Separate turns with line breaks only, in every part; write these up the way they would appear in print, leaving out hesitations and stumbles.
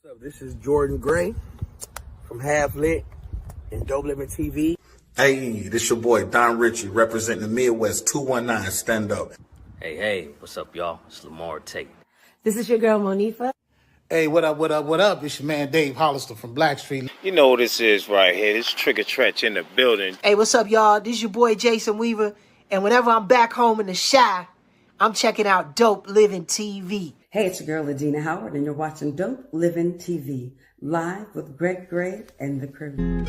What's up? This is Jordan Gray from Half Lit and DopelivenTV.
Hey, this your boy Don Ritchie representing the Midwest 219 Stand Up.
Hey, what's up, y'all? It's Lamar Tate.
This is your girl, Monifa.
Hey, what up? It's your man Dave Hollister from Blackstreet.
You know what this is right here. This Trigger Trench in the building.
Hey, what's up, y'all? This is your boy Jason Weaver. And whenever I'm back home in the Chi, I'm checking out Dope Living TV.
Hey, it's your girl, Adina Howard, and you're watching Dope Living TV, live with Greg Gray and the crew.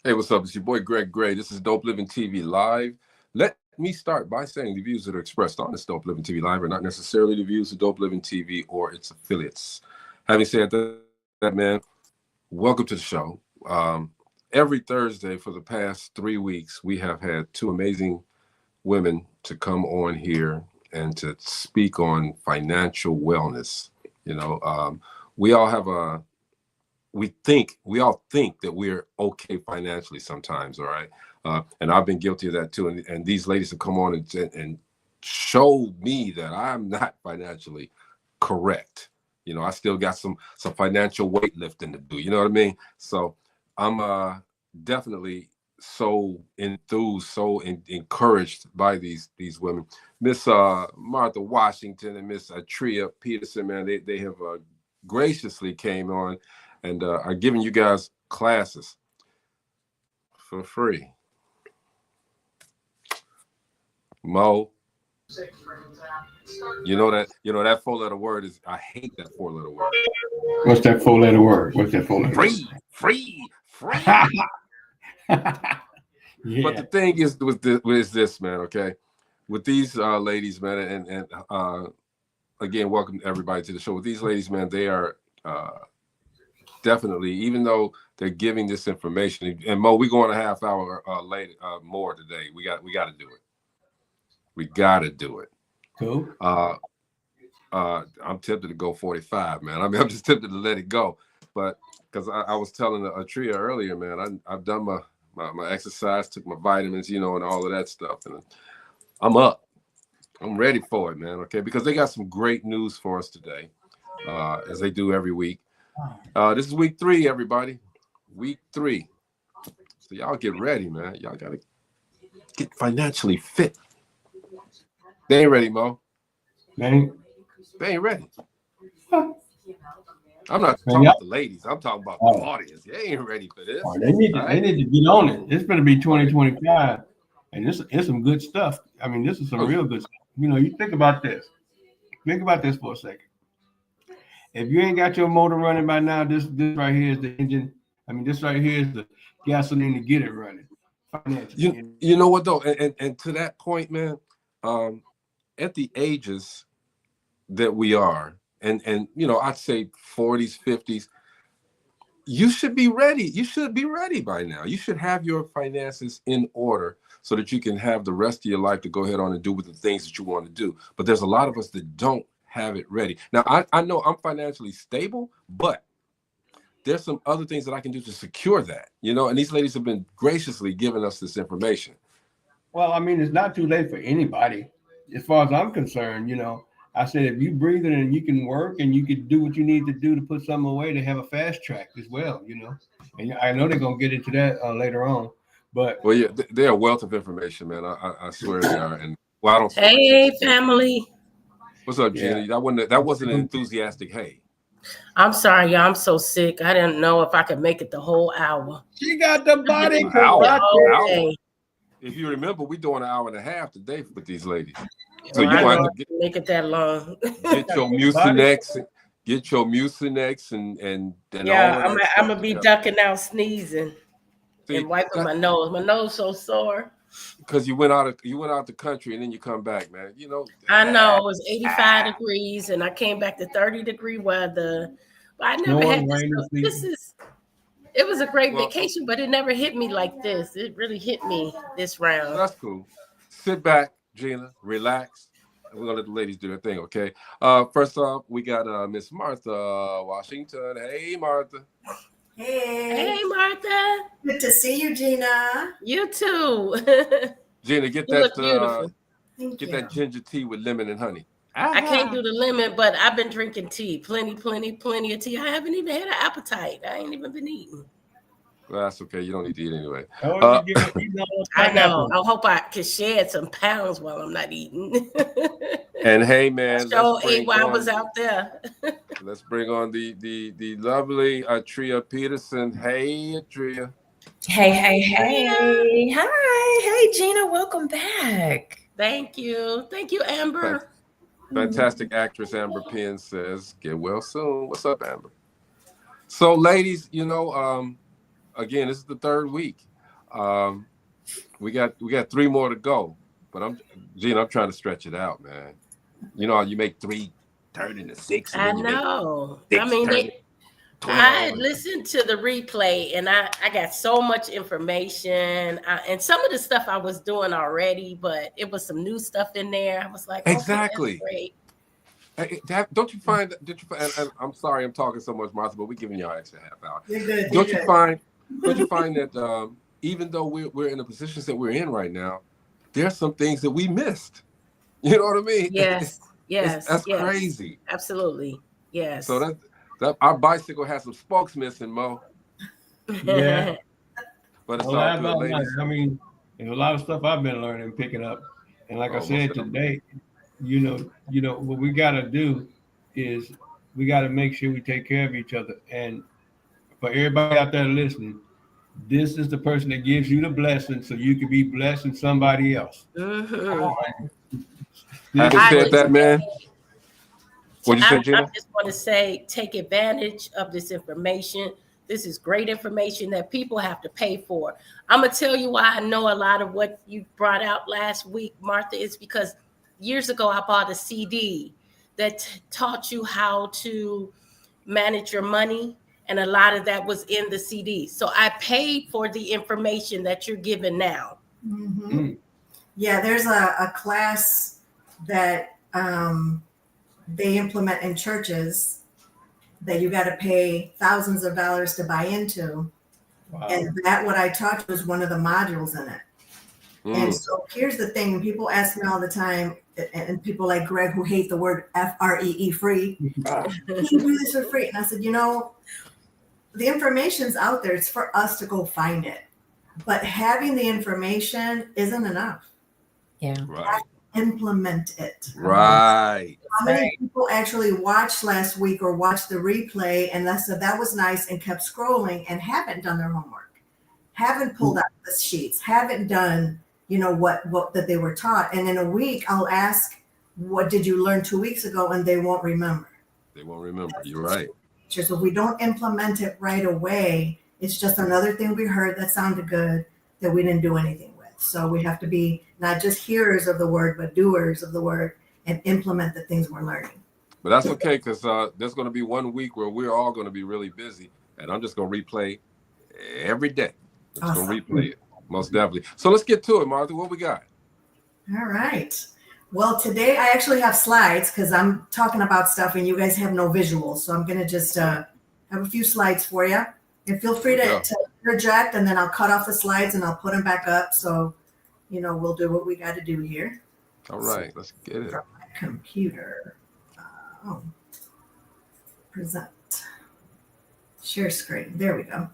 Hey, what's up? It's your boy Greg Gray. This is Dope Living TV Live. Let me start by saying the views that are expressed on this Dope Living TV Live are not necessarily the views of Dope Living TV or its affiliates. Having said that, man, welcome to the show. Every Thursday for the past 3 weeks, we have had two amazing women to come on here and to speak on financial wellness. You know, we all think that we're okay financially sometimes, all right? And I've been guilty of that too. And these ladies have come on and showed me that I'm not financially correct. You know, I still got some financial weightlifting to do. You know what I mean? So I'm definitely so enthused, so encouraged by these women. Miss Martha Washington and Miss Atreeia Peterson, man, they have graciously came on and are giving you guys classes for free. Mo, you know that 4-letter word is, I hate that 4-letter word.
What's that 4-letter word?
Free.
Yeah.
But the thing is with this, man, okay? With these ladies, man, and again, welcome everybody to the show. With these ladies, man, they are definitely, even though they're giving this information, and Mo, we're going a half hour later, more today. We got to do it. We got to do it.
Cool.
I'm tempted to go 45, man. I mean, I'm just tempted to let it go, but because I was telling Atreeia earlier, man, I've done my exercise, took my vitamins, you know, and all of that stuff, and I'm up. I'm ready for it, man. Okay, because they got some great news for us today, as they do every week. This is week 3, everybody. Week 3. So y'all get ready, man. Y'all gotta get financially fit. They ain't ready, Mo. They ain't ready. I'm not talking about the ladies. I'm talking about the audience. They ain't ready for this.
They need to get on it. It's going to be 2025, and it's some good stuff. I mean, this is some real good stuff. You know, you think about this. Think about this for a second. If you ain't got your motor running by now, this right here is the engine. I mean, this right here is the gasoline to get it running.
You know what though, and to that point, man, at the ages that we are, and you know, I'd say 40s, 50s, you should be ready. You should be ready by now. You should have your finances in order so that you can have the rest of your life to go ahead on and do with the things that you want to do. But there's a lot of us that don't have it ready. Now, I know I'm financially stable, but there's some other things that I can do to secure that, you know, and these ladies have been graciously giving us this information.
Well, I mean, it's not too late for anybody. As far as I'm concerned, you know, I said, if you breathing and you can work and you can do what you need to do to put something away, to have a fast track as well, you know, and I know they're going to get into that later on, but.
Well, yeah, they're a wealth of information, man. I swear they are. And well, I don't.
Hey, family.
What's up, Jenny?
Yeah.
That wasn't an enthusiastic hey.
I'm sorry, y'all. I'm so sick. I didn't know if I could make it the whole hour.
She got the body.
Hour. If you remember, we're doing an hour and a half today with these ladies. So
Well,
you
I
want
don't
to
make it that long.
get your Mucinex and
Yeah,
all of that
I'm gonna
stuff
be
together.
ducking out sneezing.
See,
and wiping my nose. My nose so sore.
because you went out the country and then you come back, man. You know.
I know it was 85 degrees and I came back to 30-degree weather. But I never had
Snowing,
this.
raining,
It was a great vacation, but it never hit me like this. It really hit me this round.
That's cool. Sit back, Gina, relax. And we're gonna let the ladies do their thing, okay? First off, we got Miss Martha Washington. Hey, Martha.
Hey.
Hey, Martha.
Good to see you, Gina.
You too.
Gina, get
You look beautiful.
Get that ginger tea with lemon and honey.
I can't do the lemon, but I've been drinking tea. Plenty of tea. I haven't even had an appetite. I ain't even been eating.
Well, that's okay. You don't need to eat anyway.
I know. I hope I can shed some pounds while I'm not eating.
And hey, man,
I ate while I was out there.
Let's bring on the lovely Atreeia Peterson. Hey, Atreeia.
Hey. Hi. Hey, Gina. Welcome back.
Thank you, Amber.
Fantastic actress Amber Penn says, "Get well soon." What's up, Amber? So, ladies, you know, again, this is the third week. We got 3 more to go, but I'm trying to stretch it out, man. You know, you make 3 turn into 6.
I know. I mean, I listened to the replay and I got so much information and some of the stuff I was doing already, but it was some new stuff in there. I was like,
exactly.
Okay,
hey, don't you find? And I'm sorry, I'm talking so much, Martha, but we're giving y'all extra half hour.
You're good.
Don't you find that even though we're in the positions that we're in right now, there's some things that we missed. You know what I mean?
Yes.
That's crazy.
Absolutely. Yes.
So that our bicycle has some spokes missing, Mo.
Yeah.
But it's all good, ladies.
I mean, there's a lot of stuff I've been learning and picking up. And like I said today, you know, what we got to do is we got to make sure we take care of each other. And for everybody out there listening, this is the person that gives you the blessing so you can be blessing somebody else.
Mm-hmm.
Having said that, man. What'd you say, Gina?
I just want to say, take advantage of this information. This is great information that people have to pay for. I'm going to tell you why I know a lot of what you brought out last week, Martha, is because years ago I bought a CD that taught you how to manage your money. And a lot of that was in the CD. So I paid for the information that you're giving now.
Mm-hmm. Yeah, there's a class that they implement in churches that you got to pay thousands of dollars to buy into. Wow. And that what I taught was one of the modules in it. And so here's the thing. People ask me all the time, and people like Greg who hate the word FREE, free. You can do this for free. And I said, you know, the information's out there. It's for us to go find it. But having the information isn't enough.
Yeah.
Right.
Implement it.
Right.
How many people actually watched last week or watched the replay and they said that was nice and kept scrolling and haven't done their homework, haven't pulled out the sheets, haven't done, you know, what that they were taught. And in a week, I'll ask, what did you learn 2 weeks ago? And they won't remember.
They won't remember. You're right.
So if we don't implement it right away, it's just another thing we heard that sounded good that we didn't do anything with. So we have to be not just hearers of the word, but doers of the word and implement the things we're learning.
But that's okay, because there's going to be 1 week where we're all going to be really busy, and I'm just going to replay every day. I'm just going to replay it, most definitely. So let's get to it, Martha. What we got?
All right. Well, today I actually have slides because I'm talking about stuff and you guys have no visuals. So I'm going to just have a few slides for you. And feel free to interject, and then I'll cut off the slides and I'll put them back up. So, you know, we'll do what we got to do here.
All right, let's get it.
My computer. Present. Share screen. There we go.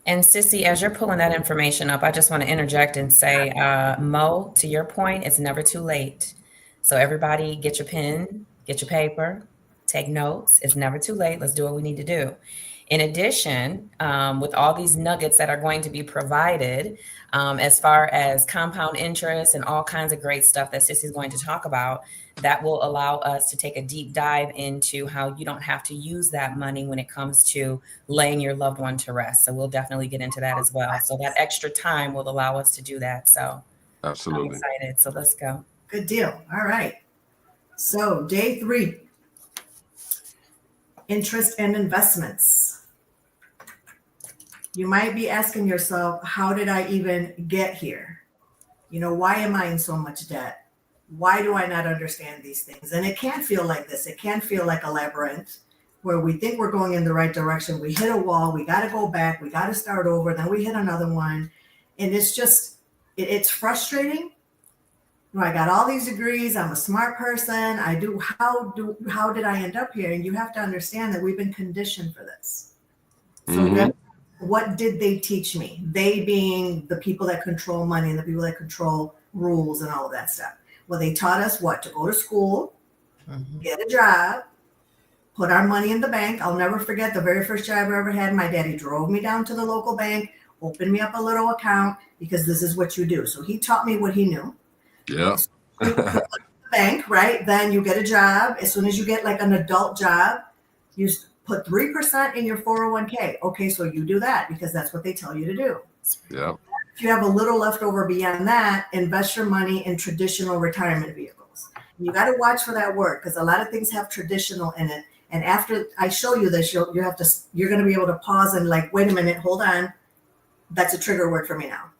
And Sissy, as you're pulling that information up, I just want to interject and say, Mo, to your point, it's never too late. So everybody get your pen, get your paper, take notes. It's never too late. Let's do what we need to do. In addition, with all these nuggets that are going to be provided, as far as compound interest and all kinds of great stuff that Sissy's going to talk about, that will allow us to take a deep dive into how you don't have to use that money when it comes to laying your loved one to rest. So we'll definitely get into that as well. So that extra time will allow us to do that. So
Absolutely.
I'm excited. So let's go.
Good deal. All right. So day 3, interest and investments. You might be asking yourself, how did I even get here? You know, why am I in so much debt? Why do I not understand these things? And it can feel like this. It can feel like a labyrinth where we think we're going in the right direction. We hit a wall. We got to go back. We got to start over. Then we hit another one. And it's just, it's frustrating. I got all these degrees. I'm a smart person. How did I end up here? And you have to understand that we've been conditioned for this. So what did they teach me? They being the people that control money and the people that control rules and all of that stuff. Well, they taught us what? To go to school, get a job, put our money in the bank. I'll never forget the very first job I ever had. My daddy drove me down to the local bank, opened me up a little account because this is what you do. So he taught me what he knew.
Yeah.
Bank, right? Then you get a job. As soon as you get like an adult job, you put 3% in your 401k. Okay, so you do that because that's what they tell you to do.
Yeah.
If you have a little left over beyond that, invest your money in traditional retirement vehicles. You got to watch for that word because a lot of things have traditional in it. And after I show you this, you're going to be able to pause and like, wait a minute, hold on. That's a trigger word for me now.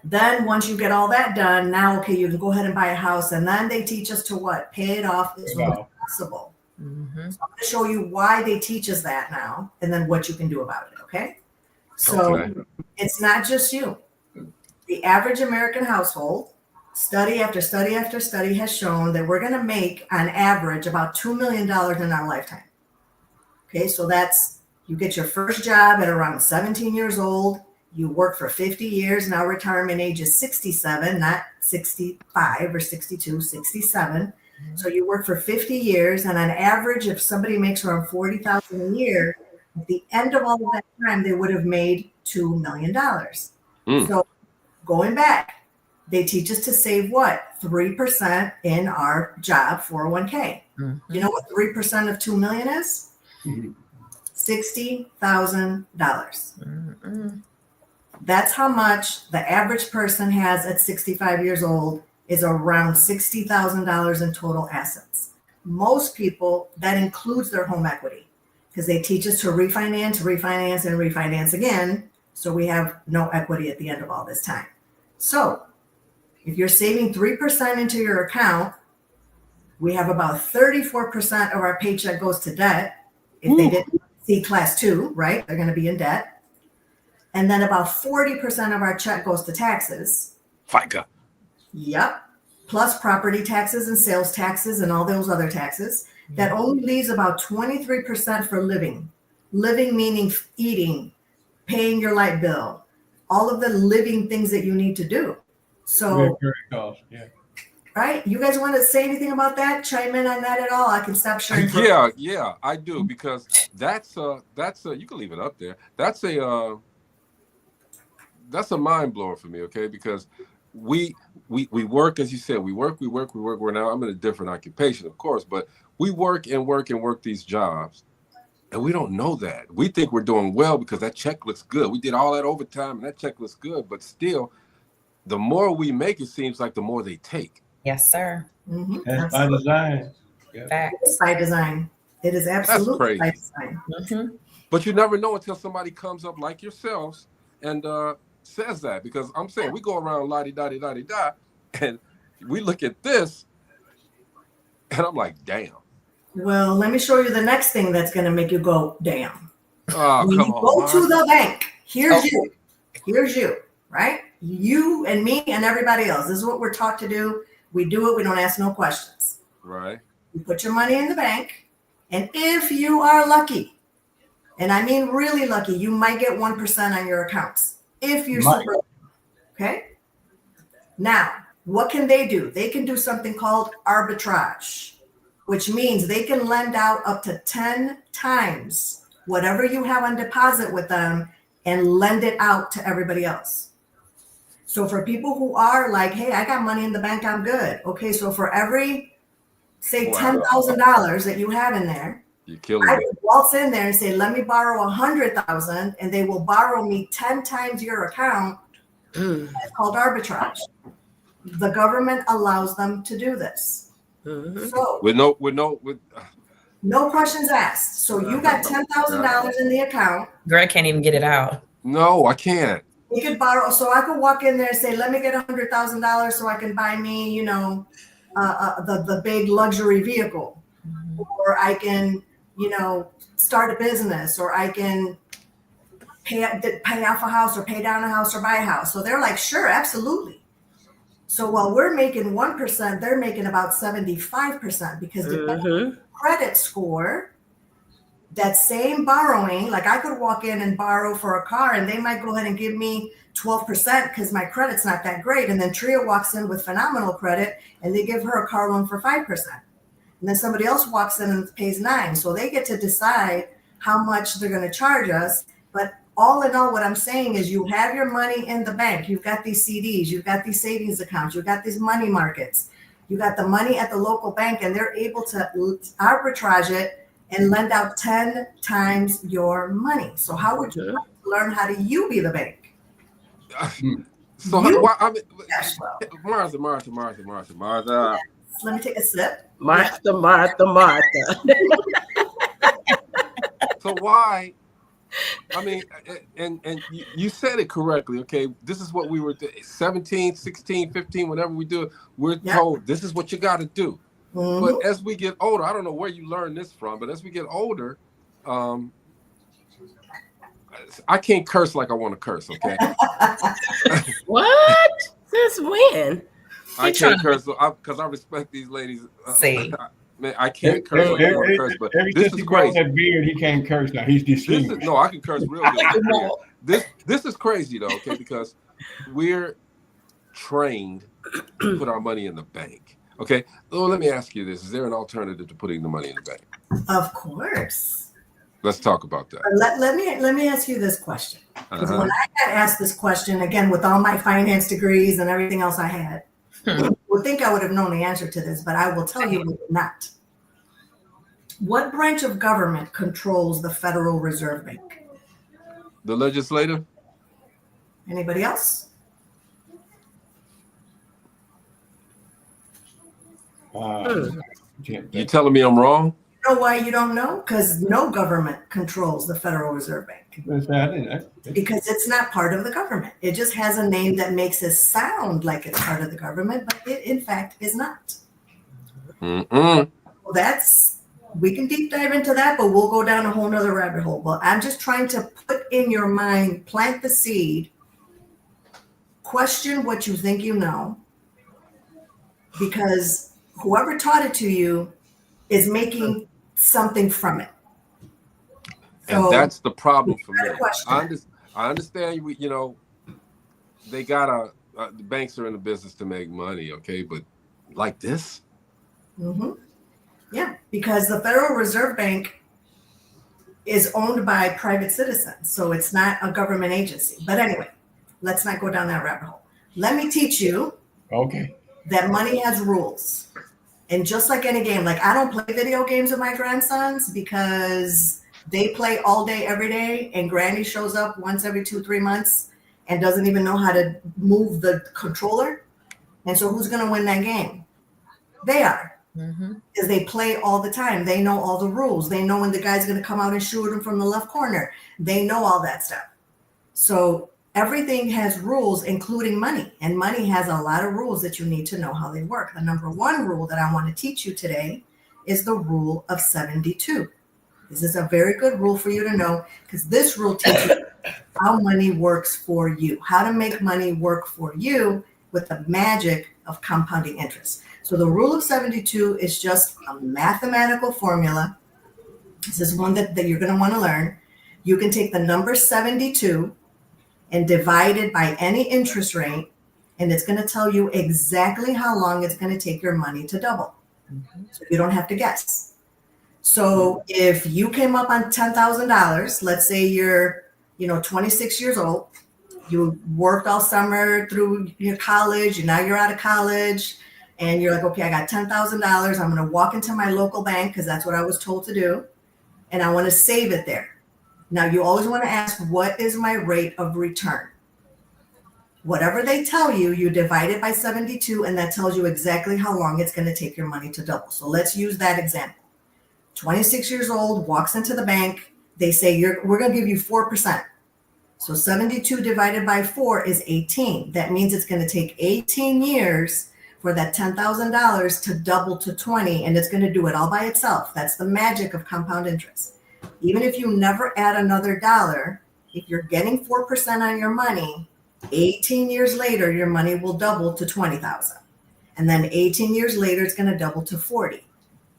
Then once you get all that done, now, okay, you can go ahead and buy a house. And then they teach us to what? Pay it off as soon as possible. So I'm going to show you why they teach us that now and then what you can do about it, okay? So it's not just you. The average American household, study after study after study has shown that we're going to make on average about $2 million in our lifetime. Okay, so that's, you get your first job at around 17 years old. You work for 50 years. Now retirement age is 67, not 65 or 62, 67. So you work for 50 years. And on average, if somebody makes around $40,000 a year, at the end of all of that time, they would have made $2 million. So going back, they teach us to save what? 3% in our job 401k. You know what 3% of 2 million is? $60,000. That's how much the average person has at 65 years old, is around $60,000 in total assets. Most people, that includes their home equity because they teach us to refinance, refinance, and refinance again. So we have no equity at the end of all this time. So if you're saving 3% into your account, we have about 34% of our paycheck goes to debt. If they didn't see class 2, right? They're going to be in debt. And then about 40% of our check goes to taxes.
FICA.
Yep. Plus property taxes and sales taxes and all those other taxes. That only leaves about 23% for living. Living meaning eating, paying your light bill, all of the living things that you need to do. So, right? You guys want to say anything about that? Chime in on that at all? I can stop sharing.
Yeah, I do because that's a you can leave it up there. That's a mind blower for me, okay? Because we work, as you said, we work. We're now, I'm in a different occupation, of course, but we work these jobs, and we don't know that. We think we're doing well because that check looks good. We did all that overtime, and that check looks good, but still, the more we make, it seems like the more they take.
Yes, sir.
That's by design.
It's by design. It is absolutely by design.
But you never know until somebody comes up like yourselves and says that, because I'm saying we go around la-di-da-di-da-di-da, and we look at this, and I'm like, damn.
Well, let me show you the next thing that's going to make you go, damn.
Oh,
when
come
you
on,
go
Mark.
to the bank, here's you, right? You and me and everybody else. This is what we're taught to do. We do it. We don't ask no questions.
Right.
You put your money in the bank, and if you are lucky, and I mean really lucky, you might get 1% on your accounts. If you're super, okay? Now, what can they do? They can do something called arbitrage, which means they can lend out up to 10 times whatever you have on deposit with them and lend it out to everybody else. So for people who are like, hey, I got money in the bank, I'm good. Okay, so for every, say, $10,000 that you have in there,
you're killing
I
me.
would waltz in there and say, let me borrow 100,000, and they will borrow me 10 times your account. It's called arbitrage. The government allows them to do this. So
with
no questions asked. So you got $10,000 in the account.
Greg can't even get it out.
No, I can't.
You could borrow, so I could walk in there and say, let me get $100,000 so I can buy me, you know, the big luxury vehicle, or I can, you know, start a business, or I can pay off a house, or pay down a house, or buy a house. So they're like, sure, absolutely. So while we're making 1%, they're making about 75%, because depending on credit score, that same borrowing, like I could walk in and borrow for a car and they might go ahead and give me 12% because my credit's not that great. And then Atreeia walks in with phenomenal credit and they give her a car loan for 5%. And then somebody else walks in and pays 9%. So they get to decide how much they're going to charge us. But all in all, what I'm saying is you have your money in the bank. You've got these CDs, you've got these savings accounts, you've got these money markets, you got the money at the local bank, and they're able to arbitrage it and lend out 10 times your money. So how would you learn how to you be the bank?
So why, I mean, Martha.
Let me take a sip.
Martha.
So why? I mean, and you said it correctly. Okay, this is what we were 17, 16, 15, whatever we do. We're told this is what you got to do. But as we get older, I don't know where you learned this from, but as we get older, I can't curse like I want to curse, okay?
What? Since when?
I can't curse because I respect these ladies. Man, I can't curse like I want to curse, but this is crazy.
That beard, he can't curse now. He's distinguished.
No, I can curse real good. This is crazy though, okay? Because we're trained to put our money in the bank. Okay, well, let me ask you this. Is there an alternative to putting the money in the bank?
Of course.
Let's talk about that.
Let me ask you this question. Because when I got asked this question, again, with all my finance degrees and everything else I had, you would think I would have known the answer to this, but I will tell you we did not. What branch of government controls the Federal Reserve Bank?
The legislative?
Anybody else?
You telling me I'm wrong?
You know why you don't know? Because no government controls the Federal Reserve Bank. Because it's not part of the government. It just has a name that makes it sound like it's part of the government, but it in fact is not. Well, we can deep dive into that, but we'll go down a whole nother rabbit hole. But I'm just trying to put in your mind, plant the seed, question what you think you know, because whoever taught it to you is making something from it.
So, and that's the problem for me. I understand, you know, they got the banks are in the business to make money, okay, but like this?
Yeah, because the Federal Reserve Bank is owned by private citizens, so it's not a government agency. But anyway, let's not go down that rabbit hole. Let me teach you that money has rules. And just like any game, like I don't play video games with my grandsons because they play all day, every day, and Granny shows up once every 2-3 months and doesn't even know how to move the controller. And so who's going to win that game? They are. Because they play all the time. They know all the rules. They know when the guy's going to come out and shoot him from the left corner. They know all that stuff. So everything has rules, including money. And money has a lot of rules that you need to know how they work. The number one rule that I want to teach you today is the rule of 72. This is a very good rule for you to know because this rule teaches you how money works for you, how to make money work for you with the magic of compounding interest. So the rule of 72 is just a mathematical formula. This is one that you're going to want to learn. You can take the number 72 and divide it by any interest rate, and it's going to tell you exactly how long it's going to take your money to double. So you don't have to guess. So if you came up on $10,000, let's say you're, 26 years old, you worked all summer through your college, and now you're out of college, and you're like, okay, I got $10,000. I'm going to walk into my local bank because that's what I was told to do, and I want to save it there. Now, you always want to ask, what is my rate of return? Whatever they tell you, you divide it by 72, and that tells you exactly how long it's going to take your money to double. So let's use that example. 26 years old, walks into the bank. They say, we're going to give you 4%. So 72 divided by 4 is 18. That means it's going to take 18 years for that $10,000 to double to 20, and it's going to do it all by itself. That's the magic of compound interest. Even if you never add another dollar, if you're getting 4% on your money, 18 years later, your money will double to 20,000. And then 18 years later, it's going to double to 40.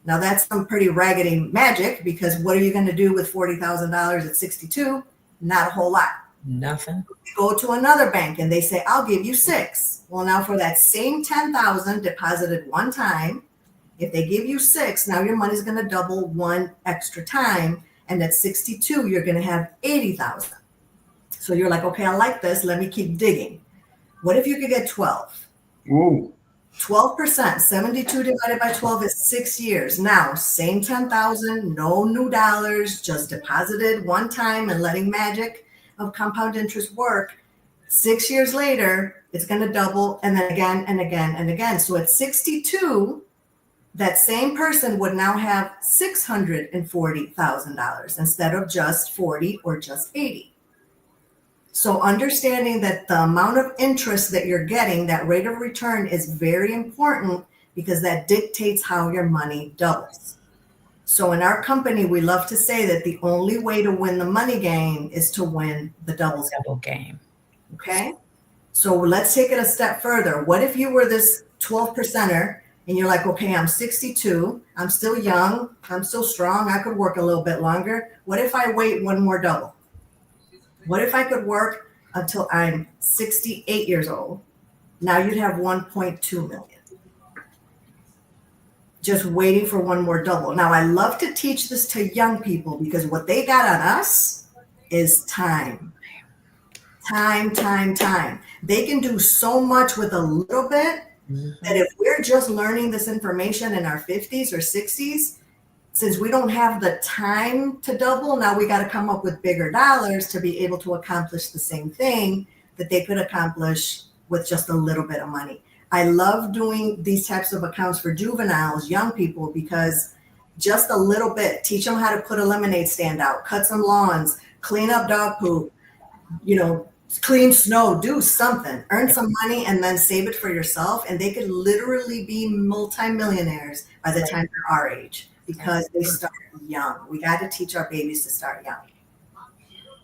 Now that's some pretty raggedy magic, because what are you going to do with $40,000 at 62? Not a whole lot.
Nothing.
You go to another bank and they say, I'll give you 6. Well, now for that same 10,000 deposited one time, if they give you 6, now your money's going to double one extra time. And at 62, you're going to have 80,000. So you're like, okay, I like this. Let me keep digging. What if you could get 12?
Whoa.
12%, 72 divided by 12 is 6 years. Now, same 10,000, no new dollars, just deposited one time and letting magic of compound interest work. 6 years later, it's going to double, and then again and again and again. So at 62, that same person would now have $640,000 instead of just 40 or just 80. So understanding that the amount of interest that you're getting, that rate of return, is very important, because that dictates how your money doubles. So in our company, we love to say that the only way to win the money game is to win the double
game.
Okay? So let's take it a step further. What if you were this 12%er and you're like, okay, I'm 62, I'm still young, I'm still strong, I could work a little bit longer. What if I wait one more double? What if I could work until I'm 68 years old? Now you'd have 1.2 million. Just waiting for one more double. Now, I love to teach this to young people, because what they got on us is time. Time. They can do so much with a little bit that if we're just learning this information in our 50s or 60s, since we don't have the time to double, now we got to come up with bigger dollars to be able to accomplish the same thing that they could accomplish with just a little bit of money. I love doing these types of accounts for juveniles, young people, because just a little bit, teach them how to put a lemonade stand out, cut some lawns, clean up dog poop, clean snow, do something, earn some money, and then save it for yourself. And they could literally be multimillionaires by the time they're our age, because they start young. We got to teach our babies to start young.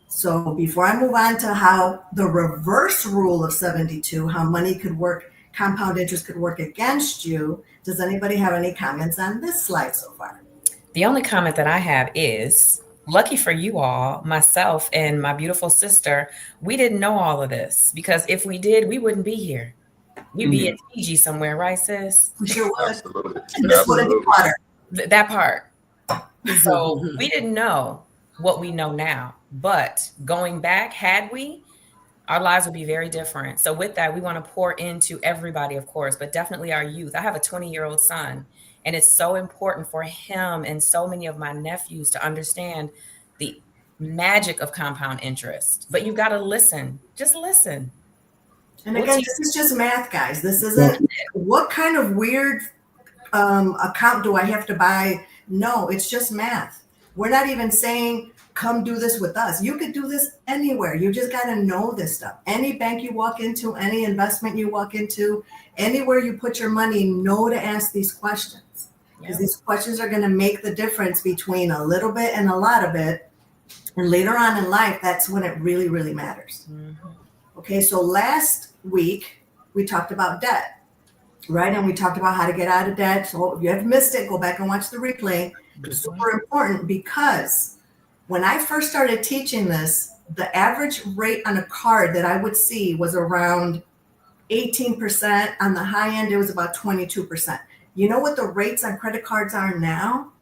So before I move on to how the reverse rule of 72, how money could work, compound interest could work against you, does anybody have any comments on this slide so far?
The only comment that I have is, lucky for you all, myself and my beautiful sister, we didn't know all of this, because if we did, we wouldn't be here. We'd be at Fiji somewhere, right, sis?
We sure would.
Absolutely.
And this would have been water.
That part. So we didn't know what we know now, but going back, had we, our lives would be very different. So with that, we want to pour into everybody, of course, but definitely our youth. I have a 20-year-old son, and it's so important for him and so many of my nephews to understand the magic of compound interest. But you've got to listen. Just listen.
And again, this is just math, guys. This isn't, what kind of weird account do I have to buy? No, it's just math. We're not even saying, come do this with us. You could do this anywhere. You just got to know this stuff. Any bank you walk into, any investment you walk into, anywhere you put your money, know to ask these questions. Because these questions are going to make the difference between a little bit and a lot of it. And later on in life, that's when it really, really matters. Okay, so last week, we talked about debt, right? And we talked about how to get out of debt. So if you have missed it, go back and watch the replay. It's super important, because when I first started teaching this, the average rate on a card that I would see was around 18%. On the high end, it was about 22%. You know what the rates on credit cards are now?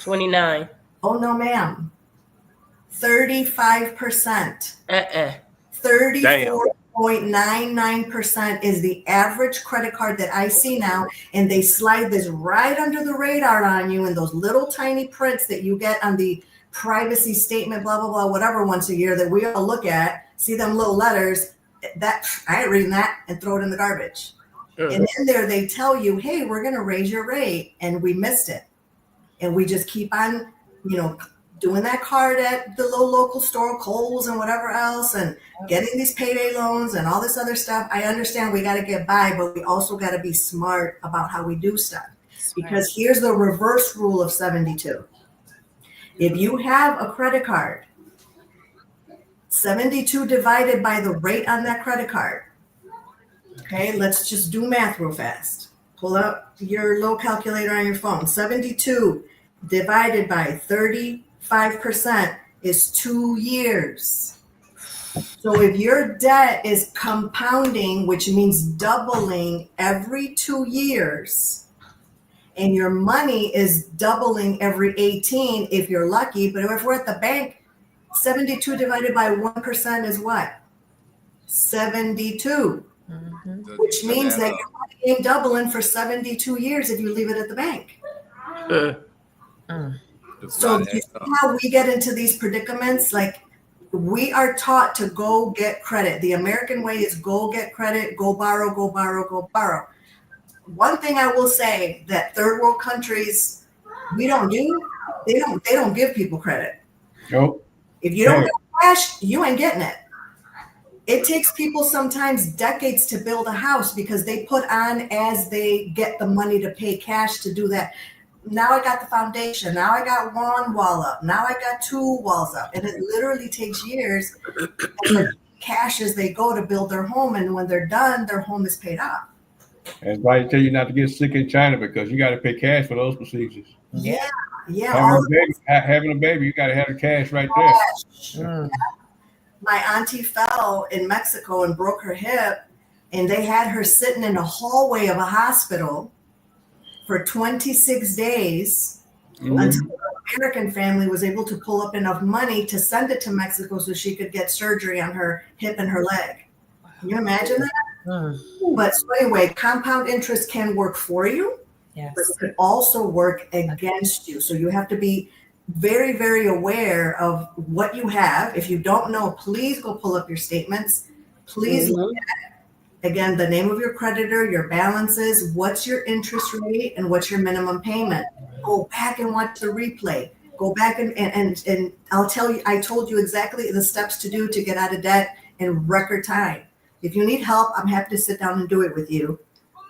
29.
Oh, no, ma'am. 35%. 34.99% is the average credit card that I see now. And they slide this right under the radar on you in those little tiny prints that you get on the privacy statement, blah, blah, blah, whatever, once a year that we all look at, see them little letters. That I ain't reading that and throw it in the garbage. And in there, they tell you, hey, we're going to raise your rate. And we missed it. And we just keep on, doing that card at the little local store, Kohl's and whatever else, and getting these payday loans and all this other stuff. I understand we got to get by, but we also got to be smart about how we do stuff. Because here's the reverse rule of 72. If you have a credit card, 72 divided by the rate on that credit card. Okay, let's just do math real fast. Pull up your little calculator on your phone. 72 divided by 35% is 2 years. So if your debt is compounding, which means doubling every 2 years, and your money is doubling every 18 if you're lucky, but if we're at the bank, 72 divided by 1% is what? 72. Which means that your money ain't doubling for 72 years if you leave it at the bank. So you see how we get into these predicaments? Like, we are taught to go get credit. The American way is go get credit, go borrow, go borrow, go borrow. One thing I will say that third world countries, we don't do, they don't give people credit.
Nope.
If you don't get cash, you ain't getting it. It takes people sometimes decades to build a house because they put on as they get the money to pay cash to do that. Now I got the foundation. Now I got one wall up. Now I got 2 walls up. And it literally takes years and cash as they go to build their home. And when they're done, their home is paid off.
That's why they tell you not to get sick in China, because you got to pay cash for those procedures.
Yeah.
Having a baby, you got to have the cash right there.
My auntie fell in Mexico and broke her hip, and they had her sitting in a hallway of a hospital for 26 days until the American family was able to pull up enough money to send it to Mexico so she could get surgery on her hip and her leg. Can you imagine that? But so anyway, compound interest can work for you, but it could also work against you. So you have to be very, very aware of what you have. If you don't know, please go pull up your statements. Please look at, again, the name of your creditor, your balances, what's your interest rate, and what's your minimum payment. Go back and watch the replay. Go back and I'll tell you, I told you exactly the steps to do to get out of debt in record time. If you need help, I'm happy to sit down and do it with you.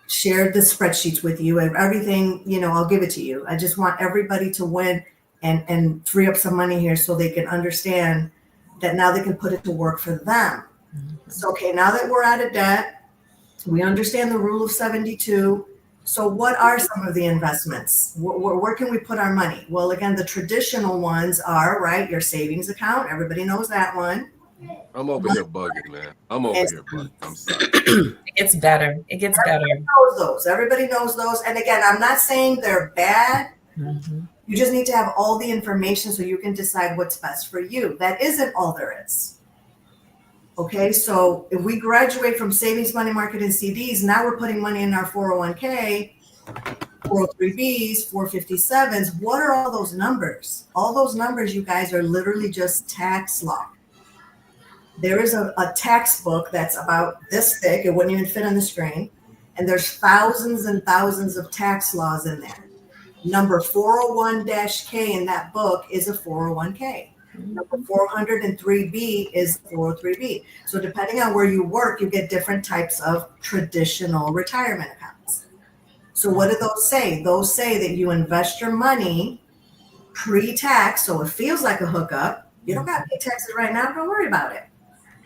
Share the spreadsheets with you and everything, I'll give it to you. I just want everybody to win and free up some money here so they can understand that now they can put it to work for them. So, okay, now that we're out of debt, we understand the rule of 72. So what are some of the investments? Where can we put our money? Well, again, the traditional ones are, right, your savings account. Everybody knows that one.
I'm over here bugging, man. I'm over here bugging. I'm sorry.
It gets better. It gets better.
Everybody knows those. And again, I'm not saying they're bad. You just need to have all the information so you can decide what's best for you. That isn't all there is. Okay, so if we graduate from savings, money market, and CDs, now we're putting money in our 401k, 403bs, 457s. What are all those numbers? All those numbers, you guys, are literally just tax law. There is a tax book that's about this thick. It wouldn't even fit on the screen. And there's thousands and thousands of tax laws in there. Number 401-K in that book is a 401k. Number 403B is 403B. So depending on where you work, you get different types of traditional retirement accounts. So what do those say? Those say that you invest your money pre-tax, so it feels like a hookup. You don't got to pay taxes right now. Don't worry about it.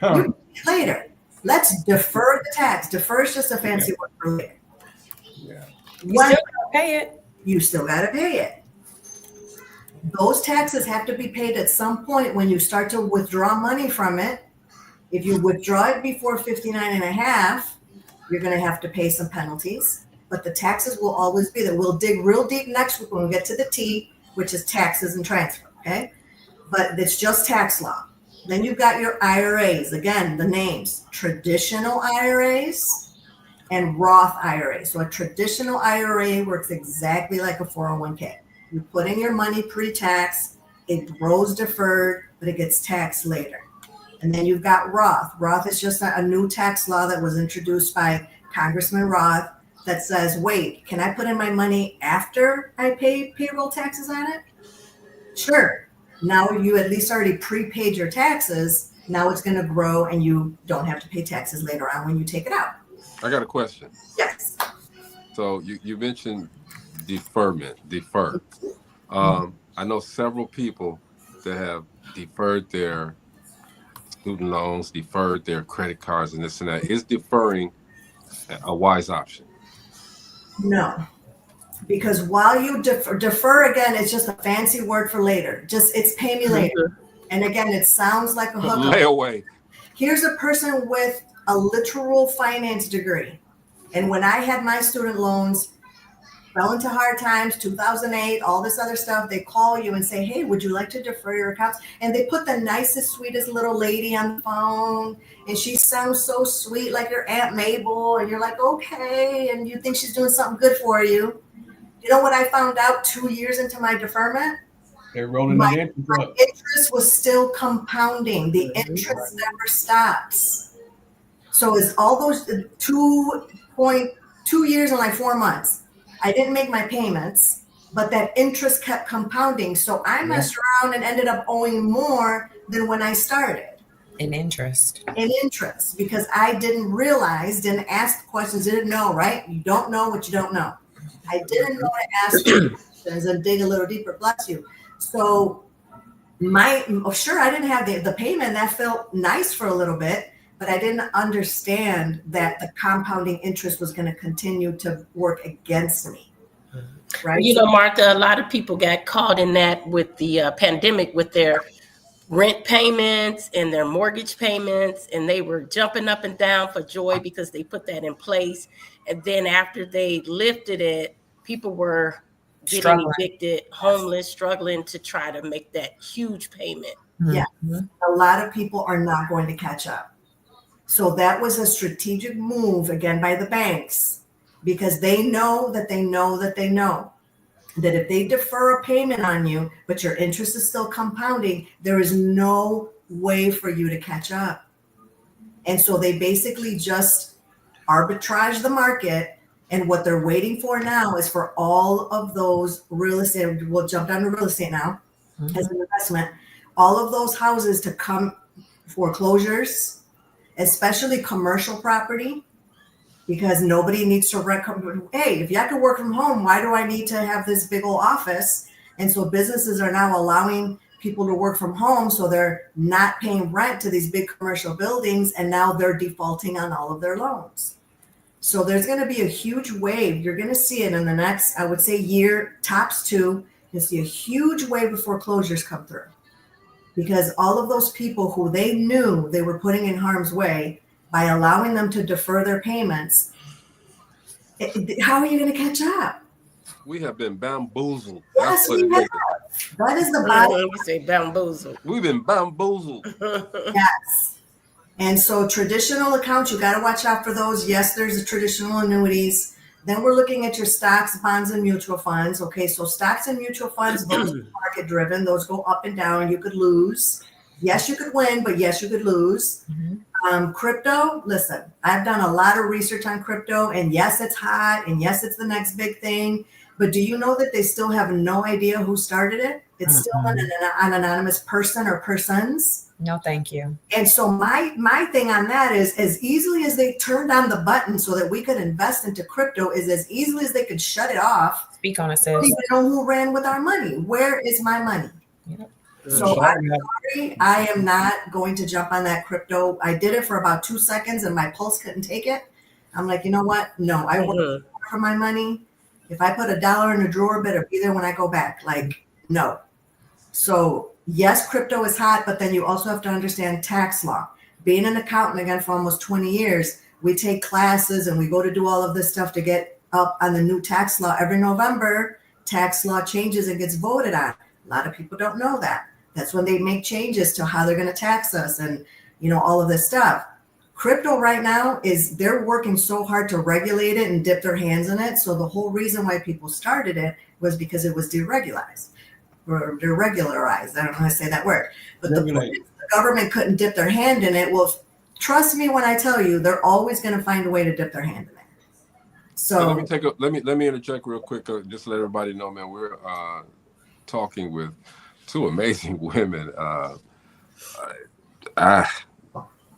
You can pay later. Let's defer the tax. Defer is just a fancy word for later.
You still gotta pay it.
You still got to pay it. Those taxes have to be paid at some point when you start to withdraw money from it. If you withdraw it before 59 and a half, you're going to have to pay some penalties. but the taxes will always be there. We'll dig real deep next week when we get to the T, which is taxes and transfer, okay? But it's just tax law. Then you've got your IRAs. Again, the names, traditional IRAs and Roth IRAs. So a traditional IRA works exactly like a 401k. You put in your money pre-tax, it grows deferred, but it gets taxed later. And then you've got Roth. Roth is just a new tax law that was introduced by Congressman Roth that says, wait, can I put in my money after I pay payroll taxes on it? Sure. Now you at least already prepaid your taxes. Now it's going to grow and you don't have to pay taxes later on when you take it out.
I got a question.
Yes.
So you mentioned defer. I know several people that have deferred their student loans, deferred their credit cards and this and that. Is deferring a wise option?
No, because while you defer again, it's just a fancy word for later. Just it's pay me later. And again, it sounds like a hookup.
Layaway.
Here's a person with a literal finance degree. And when I had my student loans, fell into hard times, 2008, all this other stuff, they call you and say, hey, would you like to defer your accounts? And they put the nicest, sweetest little lady on the phone. And she sounds so sweet, like your Aunt Mabel. And you're like, okay. And you think she's doing something good for you. You know what I found out 2 years into my deferment?
They're rolling
my
interest
was still compounding. The interest never stops. So it's all those 2 years and like 4 months. I didn't make my payments, but that interest kept compounding. So I messed around and ended up owing more than when I started.
In interest.
Because I didn't realize, didn't ask questions, didn't know, right? You don't know what you don't know. I didn't know to ask questions and dig a little deeper, bless you. So sure, I didn't have the payment. That felt nice for a little bit. But I didn't understand that the compounding interest was going to continue to work against me. Right.
You know, Martha, a lot of people got caught in that with the pandemic with their rent payments and their mortgage payments. And they were jumping up and down for joy because they put that in place. And then after they lifted it, people were getting evicted, homeless, struggling to try to make that huge payment.
Yeah. A lot of people are not going to catch up. So that was a strategic move, again, by the banks, because they know that if they defer a payment on you, but your interest is still compounding, there is no way for you to catch up. And so they basically just arbitrage the market. And what they're waiting for now is for all of those real estate, we'll jump down to real estate now as an investment, all of those houses to come foreclosures, especially commercial property, because nobody needs to rent. Hey, if you have to work from home, why do I need to have this big old office? And so businesses are now allowing people to work from home. So they're not paying rent to these big commercial buildings. And now they're defaulting on all of their loans. So there's going to be a huge wave. You're going to see it in the next, I would say, year, tops 2. You'll see a huge wave of foreclosures come through. Because all of those people who they knew they were putting in harm's way by allowing them to defer their payments, how are you going to catch up?
We have been bamboozled.
Yes, we have. That is the bottom.
We say bamboozled.
We've been bamboozled.
Yes. And so traditional accounts, you got to watch out for those. Yes, there's the traditional annuities. Then we're looking at your stocks, bonds, and mutual funds. Okay, so stocks and mutual funds, those are market driven. Those go up and down. You could lose. Yes, you could win, but yes, you could lose. Crypto, listen, I've done a lot of research on crypto, and yes, it's hot, and yes, it's the next big thing. But do you know that they still have no idea who started it? It's still an anonymous person or persons.
No, thank you.
And so my thing on that is, as easily as they turned on the button so that we could invest into crypto, is as easily as they could shut it off.
Speak on it, sis.
We don't know who ran with our money. Where is my money?
Yep.
So I'm sorry, I am not going to jump on that crypto. I did it for about 2 seconds and my pulse couldn't take it. I'm like, you know what? No, I work for my money. If I put $1 in a drawer, better be there when I go back. Like, no. So yes, crypto is hot, but then you also have to understand tax law. Being an accountant again for almost 20 years, we take classes and we go to do all of this stuff to get up on the new tax law. Every November, tax law changes and gets voted on. A lot of people don't know that. That's when they make changes to how they're going to tax us and, all of this stuff. Crypto right now they're working so hard to regulate it and dip their hands in it. So the whole reason why people started it was because it was deregularized. Or deregularized. I don't know how to say that word. But the government couldn't dip their hand in it. Well, trust me when I tell you, they're always going to find a way to dip their hand in it. So
let me interject real quick, just to let everybody know, man. We're talking with two amazing women.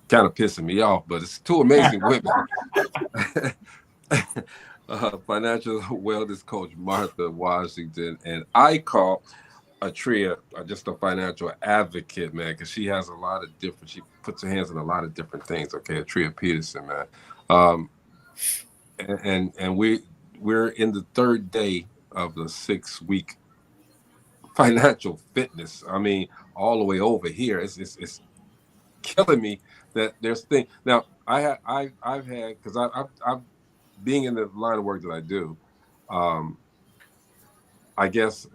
Kind of pissing me off, but it's two amazing women. Financial wellness coach Martha Washington, and I call Atreeia just a financial advocate, man, because she has a lot of different. She puts her hands in a lot of different things. Okay, Atreeia Peterson, man, and we're in the third day of the 6-week financial fitness. I mean, all the way over here, it's killing me that there's things. Now I've had, because I've being in the line of work that I do, I guess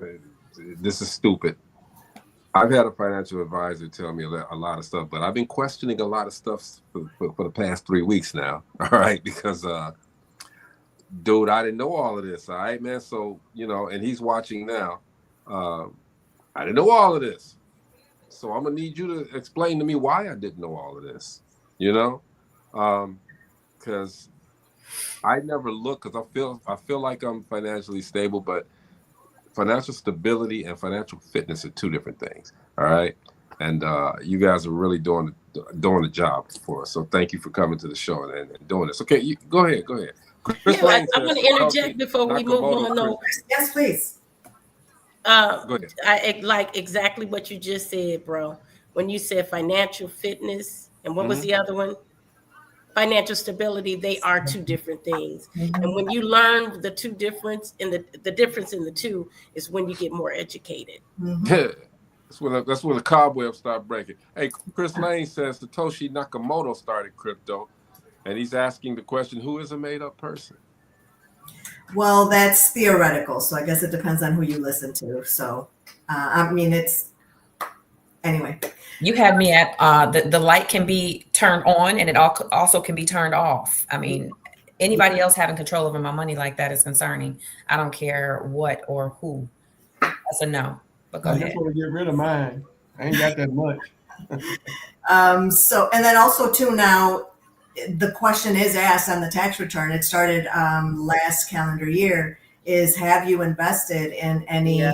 this is stupid. I've had a financial advisor tell me a lot of stuff, but I've been questioning a lot of stuff for the past 3 weeks now. All right, because dude, I didn't know all of this. All right, man. So and he's watching now. I didn't know all of this. So I'm gonna need you to explain to me why I didn't know all of this, because I never look, because I feel like I'm financially stable, but financial stability and financial fitness are two different things. All right, and you guys are really doing the job for us. So thank you for coming to the show and doing this. Okay, go ahead. Chris Lane
I'm going to interject before we move on. No.
Yes, please.
Go ahead. I like exactly what you just said, bro. When you said financial fitness and what was the other one? Financial stability, they are two different things. And when you learn the two difference in the difference in the two is when you get more educated.
Yeah. That's when the cobwebs start breaking. Hey, Chris Lane says Satoshi Nakamoto started crypto, and he's asking the question, who is a made-up person?
Well, that's theoretical, so I guess it depends on who you listen to. So, I mean, it's anyway.
You had me at the light can be turned on, and it also can be turned off. I mean, anybody else having control over my money like that is concerning. I don't care what or who. That's a no. But go ahead.
I just want to get rid of mine. I ain't got that much.
So, and then also too now, the question is asked on the tax return. It started last calendar year. Is have you invested in any any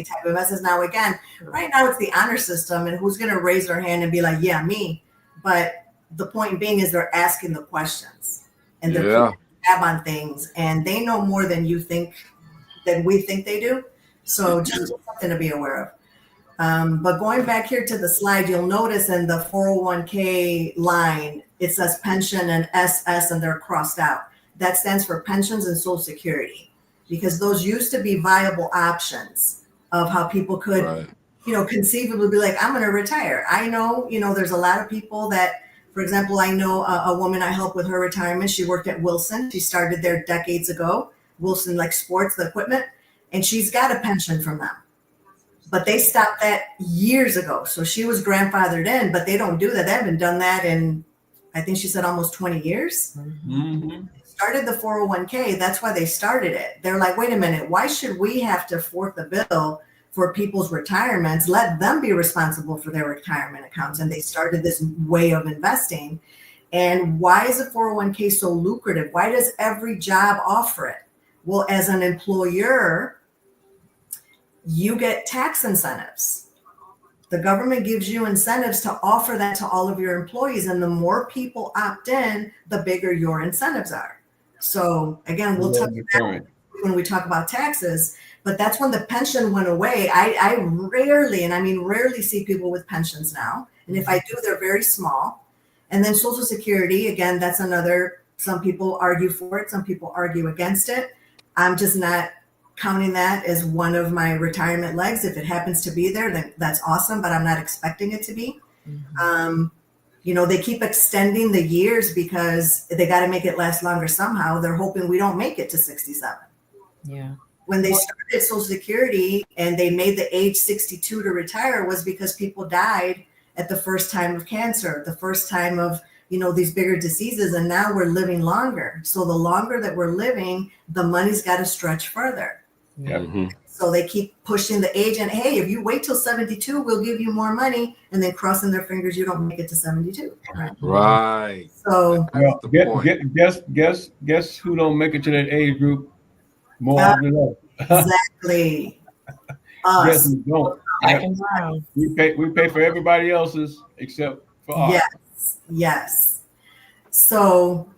type of investments? Now again, right now it's the honor system, and who's going to raise their hand and be like, yeah, me. But the point being is they're asking the questions and they're keeping tab on things, and they know more than you think, than we think they do. So just something to be aware of. But going back here to the slide, you'll notice in the 401k line, it says pension and SS, and they're crossed out. That stands for pensions and Social Security, because those used to be viable options of how people could, conceivably be like, I'm going to retire. I know, there's a lot of people that, for example, I know a woman I helped with her retirement. She worked at Wilson. She started there decades ago. Wilson, like sports, the equipment, and she's got a pension from them. But they stopped that years ago. So she was grandfathered in, but they don't do that. They haven't done that in, I think she said, almost 20 years. Mm-hmm. Started the 401k. That's why they started it. They're like, wait a minute, why should we have to foot the bill for people's retirements? Let them be responsible for their retirement accounts. And they started this way of investing. And why is a 401k so lucrative? Why does every job offer it? Well, as an employer, you get tax incentives. The government gives you incentives to offer that to all of your employees. And the more people opt in, the bigger your incentives are. So again, we'll talk about when we talk about taxes, but that's when the pension went away. I rarely, and I mean rarely, see people with pensions now. And if I do, they're very small. And then Social Security, again, that's another, some people argue for it, some people argue against it. I'm just not counting that as one of my retirement legs. If it happens to be there, then that's awesome, but I'm not expecting it to be. Mm-hmm. You know, they keep extending the years because they got to make it last longer somehow. They're hoping we don't make it to 67.
Yeah.
When they started Social Security and they made the age 62 to retire was because people died at the first time of cancer, the first time of, you know, these bigger diseases. And now we're living longer. So the longer that we're living, the money's got to stretch further.
Mm-hmm.
So they keep pushing the age, and hey, if you wait till 72, we'll give you more money, and then crossing their fingers you don't make it to 72.
Right.
So
Well, guess who don't make it to that age group more often than others?
Exactly.
Yes, we don't.
Black and brown.
We pay for everybody else's except for ours.
Yes. So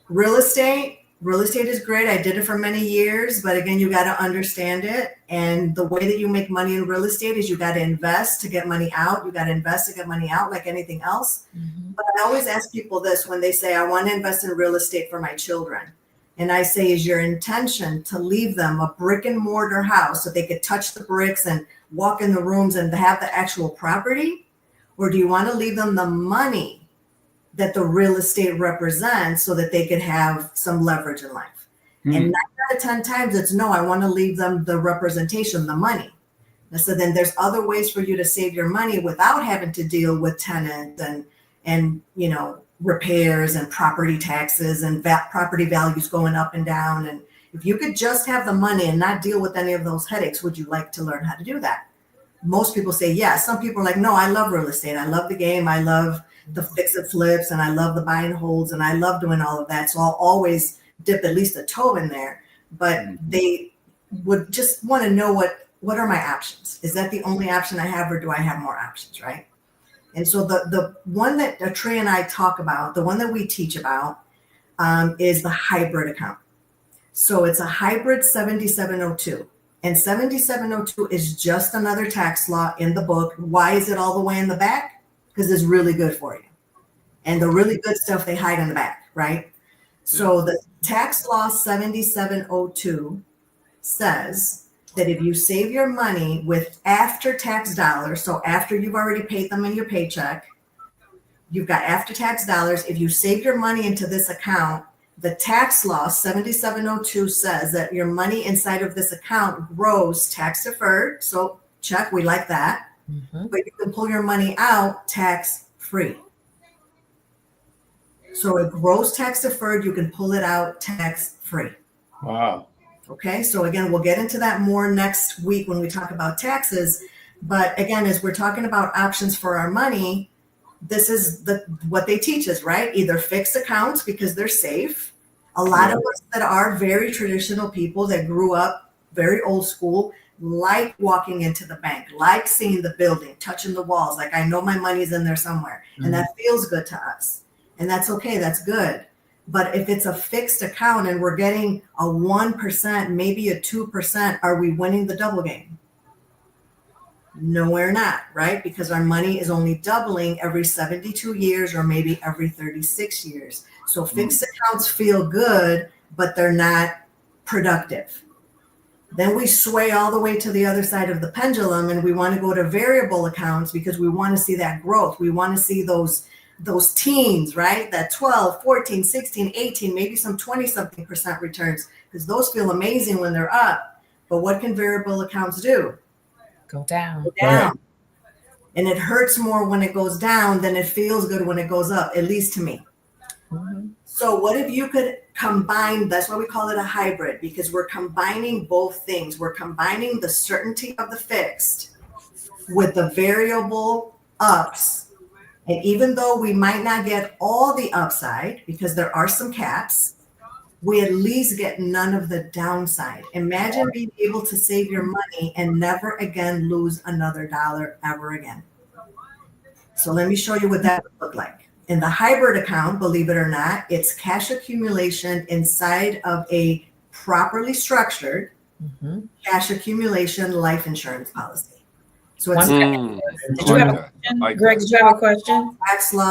real estate is great. I did it for many years, but again, you got to understand it. And the way that you make money in real estate is you got to invest to get money out. You got to invest to get money out like anything else.
Mm-hmm.
But I always ask people this when they say, I want to invest in real estate for my children. And I say, is your intention to leave them a brick and mortar house so they could touch the bricks and walk in the rooms and have the actual property? Or do you want to leave them the money that the real estate represents so that they could have some leverage in life? And 9 out of 10 times it's no, I want to leave them the representation, the money. And so then there's other ways for you to save your money without having to deal with tenants and you know, repairs and property taxes and property values going up and down. And if you could just have the money and not deal with any of those headaches, would you like to learn how to do that? Most people say yes. Some people are like, no, I love real estate. I love the game. I love the fix and flips, and I love the buy and holds, and I love doing all of that. So I'll always dip at least a toe in there. But they would just want to know what are my options? Is that the only option I have, or do I have more options, right? And so the one that Atreeia and I talk about, the one that we teach about, is the hybrid account. So it's a hybrid 7702. And 7702 is just another tax law in the book. Why is it all the way in the back? Because it's really good for you. And the really good stuff they hide in the back, right? So the tax law 7702 says that if you save your money with after-tax dollars, so after you've already paid them in your paycheck, you've got after-tax dollars. If you save your money into this account, the tax law 7702 says that your money inside of this account grows tax deferred. So check, we like that.
Mm-hmm.
But you can pull your money out tax free. So it grows tax deferred, you can pull it out tax free.
Wow.
Okay, so again, we'll get into that more next week when we talk about taxes. But again, as we're talking about options for our money, this is what they teach us, right? Either fixed accounts because they're safe. A lot of us that are very traditional people that grew up very old school, like walking into the bank, like seeing the building, touching the walls. Like, I know my money's in there somewhere, and that feels good to us. And that's okay, that's good. But if it's a fixed account and we're getting a 1%, maybe a 2%, are we winning the double game? No, we're not, right? Because our money is only doubling every 72 years or maybe every 36 years. So fixed accounts feel good, but they're not productive. Then we sway all the way to the other side of the pendulum, and we want to go to variable accounts because we want to see that growth. We want to see those teens, right? That 12, 14, 16, 18, maybe some 20-something% returns, because those feel amazing when they're up. But what can variable accounts do?
Go down.
Go down. And it hurts more when it goes down than it feels good when it goes up, at least to me.
Mm-hmm.
So what if you could combine, that's why we call it a hybrid, because we're combining both things. We're combining the certainty of the fixed with the variable ups. And even though we might not get all the upside, because there are some caps, we at least get none of the downside. Imagine being able to save your money and never again lose another dollar ever again. So let me show you what that would look like. In the hybrid account, believe it or not, it's cash accumulation inside of a properly structured cash accumulation life insurance policy. So it's
Did you have a question? Greg, did you have a question?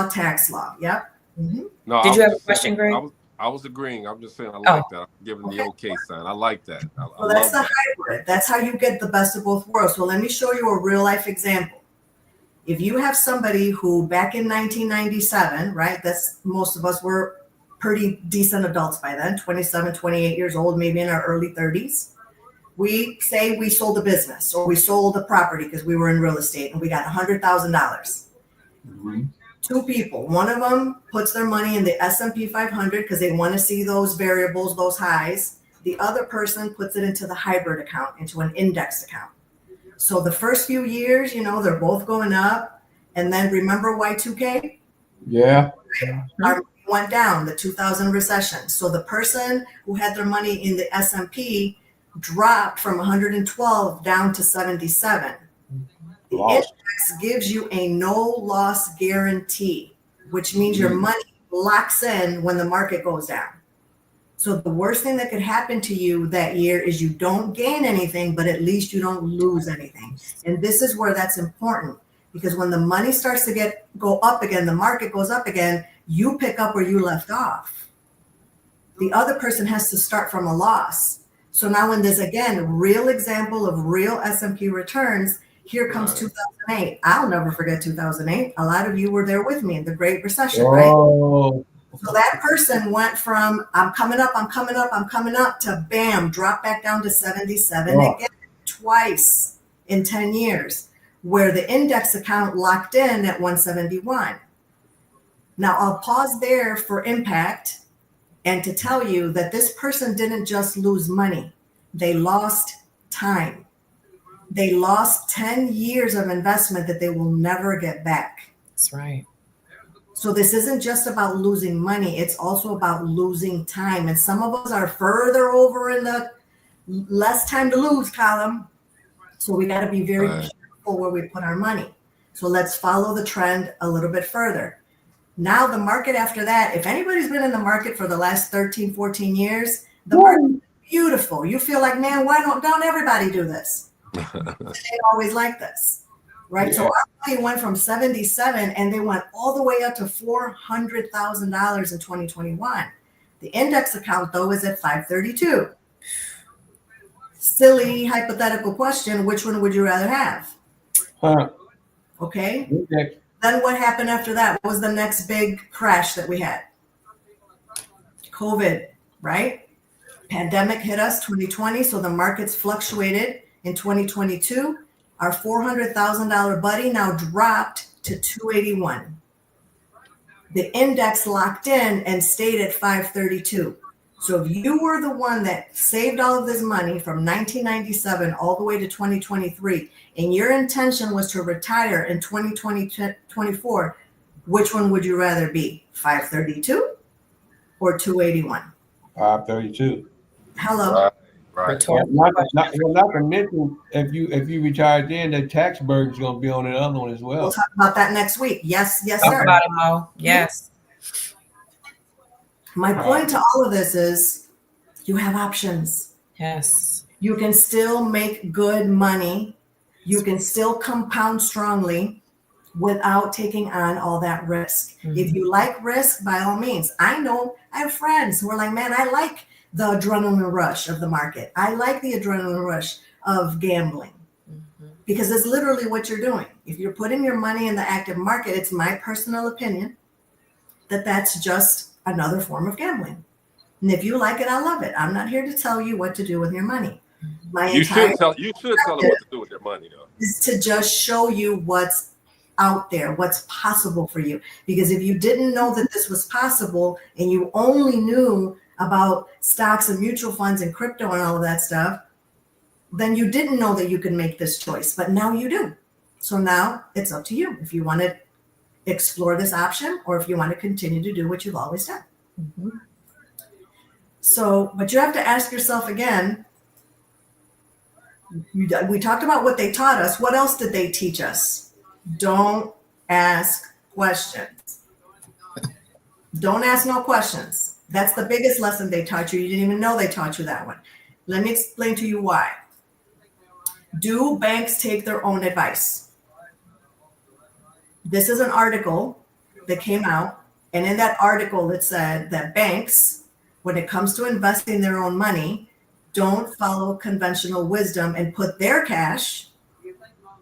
Tax law. Yep. Mm-hmm.
No,
Did you have a question, Greg?
I was agreeing. I'm just saying I like that. I'm giving the okay sign. I like that.
So that's the hybrid. That's how you get the best of both worlds. So let me show you a real life example. If you have somebody who back in 1997, right, that's most of us were pretty decent adults by then, 27, 28 years old, maybe in our early 30s. We say we sold a business or we sold a property because we were in real estate and we got $100,000.
Mm-hmm.
Two people, one of them puts their money in the S&P 500 because they want to see those variables, those highs. The other person puts it into the hybrid account, into an index account. So the first few years, you know, they're both going up. And then remember Y2K?
Yeah.
Our money went down, the 2000 recession. So the person who had their money in the S&P dropped from 112 down to 77. The index gives you a no loss guarantee, which means your money locks in when the market goes down. So the worst thing that could happen to you that year is you don't gain anything, but at least you don't lose anything. And this is where that's important, because when the money starts to go up again, the market goes up again, you pick up where you left off. The other person has to start from a loss. So now when there's, again, real example of real S&P returns, here comes 2008. I'll never forget 2008. A lot of you were there with me in the Great Recession, right? So that person went from I'm coming up, to bam, drop back down to 77 again, twice in 10 years, where the index account locked in at 171. Now I'll pause there for impact and to tell you that this person didn't just lose money. They lost time. They lost 10 years of investment that they will never get back.
That's right.
So this isn't just about losing money. It's also about losing time. And some of us are further over in the less time to lose column. So we got to be very careful where we put our money. So let's follow the trend a little bit further. Now the market after that, if anybody's been in the market for the last 13, 14 years, the market is beautiful. You feel like, man, why don't everybody do this? They always like this, right? Yeah. So our money went from 77 and they went all the way up to $400,000 in 2021. The index account, though, is at 532. Silly hypothetical question, which one would you rather have? Okay. Then what happened after that? What was the next big crash that we had? COVID, right? Pandemic hit us 2020, so the markets fluctuated. In 2022, our $400,000 buddy now dropped to 281. The index locked in and stayed at 532. So if you were the one that saved all of this money from 1997 all the way to 2023, and your intention was to retire in 2024, which one would you rather be? 532 or 281?
532.
Hello.
Right. Not to mention, if you retire then, the tax burden is going to be on the other one as well.
We'll talk about that next week. Yes,
Talk
sir.
about it, Mo. Yes.
My point to all of this is you have options.
Yes.
You can still make good money. You can still compound strongly without taking on all that risk. Mm-hmm. If you like risk, by all means. I know I have friends who are like, man, I like the adrenaline rush of the market. I like the adrenaline rush of gambling because it's literally what you're doing. If you're putting your money in the active market, it's my personal opinion that that's just another form of gambling. And if you like it, I love it. I'm not here to tell you what to do with your money.
You should tell them what to do with their money, though.
Is to just show you what's out there, what's possible for you. Because if you didn't know that this was possible and you only knew about stocks and mutual funds and crypto and all of that stuff, then you didn't know that you could make this choice, but now you do. So now it's up to you if you want to explore this option or if you want to continue to do what you've always done. Mm-hmm. So, but you have to ask yourself again, we talked about what they taught us. What else did they teach us? Don't ask questions. Don't ask no questions. That's the biggest lesson they taught you. You didn't even know they taught you that one. Let me explain to you why. Do banks take their own advice? This is an article that came out, and in that article it said that banks, when it comes to investing their own money, don't follow conventional wisdom and put their cash